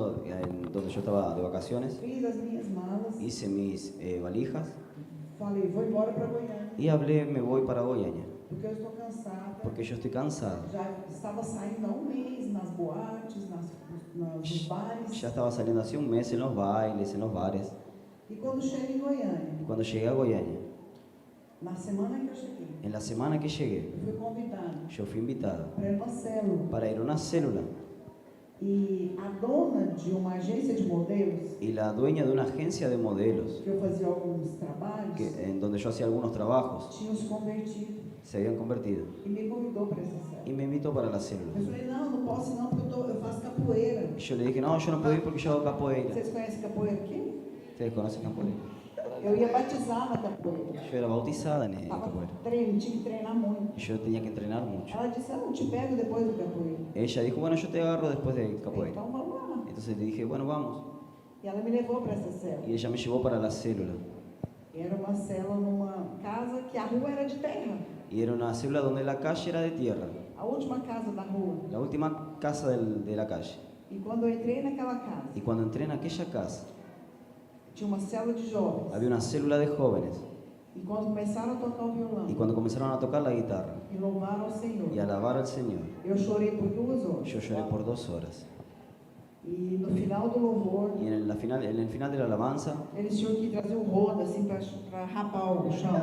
donde yo estaba de vacaciones, fiz as minhas malas, hice mis valijas falei, vou embora para Goiânia, y hablé, me voy para Goiânia, porque eu estou cansada. porque yo estoy cansado. Já estava saindo há um mês nas boates, nos bares. Ya estaba saliendo hace un mes en los bailes, en los bares. E quando cheguei em Goiânia, Y cuando llegué a Goiânia, na semana que eu cheguei, en la semana que llegué, eu fui convidada yo fui invitado para ir uma célula. para ir a una célula E a dona de uma agência de modelos, y la dueña de una agencia de modelos, que eu fazia alguns trabalhos, en donde yo hacía algunos trabajos, tinha se convertido se habían convertido e me convidou para essa célula. y me invitó para la célula. Eu falei, não, não posso não, porque eu faço capoeira. Y yo le dije, no, yo no puedo ir porque yo hago capoeira. Vocês conhecem capoeira aqui? ¿Ustedes conocen capoeira? Eu ia batizar na capoeira. Yo era bautizada en Tava capoeira. treino, tinha que treinar muito. Y yo tenía que entrenar mucho. Ela disse, não, te pego depois do capoeira. Ella dijo, bueno, yo te agarro después de Eu falei, capoeira. então vamos lá. Entonces le dije, bueno, vamos. E ela me levou para essa célula. Y ella me llevó para la célula. Era uma célula numa casa que a rua era de terra. Y era una célula donde la calle era de tierra. A última casa da rua. La última casa de la calle. E quando eu entrei naquela casa, Y cuando entré en aquella casa, tinha uma célula de jovens. había una célula de jóvenes. E quando começaram a tocar o violão Y cuando comenzaron a tocar la guitarra e louvar ao Senhor, y alabar al Señor, eu chorei por 2 horas. yo lloré por 2 horas. E no final do louvor, Y en el final de la alabanza, eles tinham que trazer um rodo assim para rapar o chão,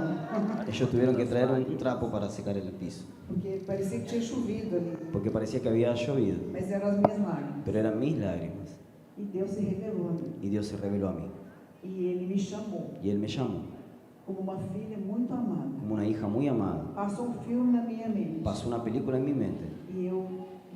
ellos tuvieron que traer un trapo para secar el piso, porque parecia que tinha chovido ali, porque parecía que había llovido, mas eram as minhas lágrimas. pero eran mis lágrimas. E Deus se revelou a mim. Y Dios se reveló a mí. E Ele me chamou Y Él me llamó como uma filha muito amada. como una hija muy amada. Passou filme na minha mente. Pasó una película en mi mente E eu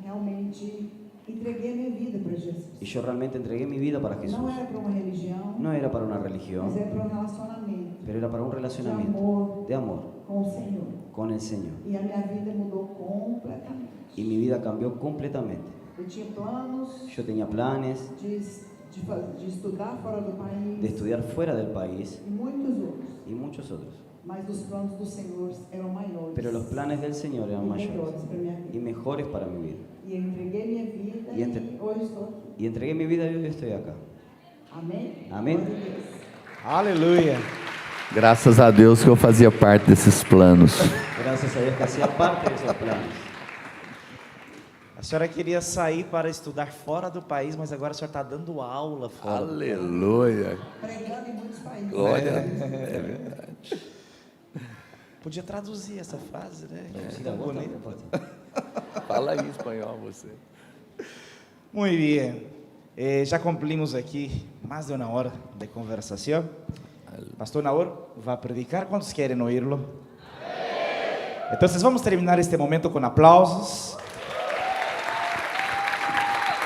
realmente entreguei a minha vida para Jesus. y yo realmente entregué mi vida para Jesús. Não era para uma religião, No era para una mas religión, era para um relacionamento pero era para un de relacionamiento amor de amor com o Senhor. con el Señor. E a minha vida mudou completamente. Y mi vida cambió completamente. Eu tinha planos Yo tenía planes de estudar fora do país de estudiar fuera del país e muitos outros. y muchos otros. Mas os planos do Senhor eram maiores Pero los planes del Señor e eran mayores melhores para minha y vida. mejores para mi vida. E eu entreguei minha vida E entre- e hoje estou aqui. Y entregué mi vida y hoy estoy acá. Amém? Amém. Glória a Deus. Aleluia. Graças a Deus que eu fazia parte desses planos. Gracias a Dios que hacía parte de esos planes. A senhora queria sair para estudar fora do país, mas agora a senhora está dando aula fora. Aleluia. Pregando em muitos países. Glória a Deus. É verdade. Podia traduzir essa frase, né? Sí, Tão la voz bonita. también. Fala em espanhol você. Muito bem. Já cumprimos aqui mais de 1 hora de conversação. Pastor Naor vai predicar. ¿Cuántos querem oírlo? Então, vamos terminar este momento com aplausos.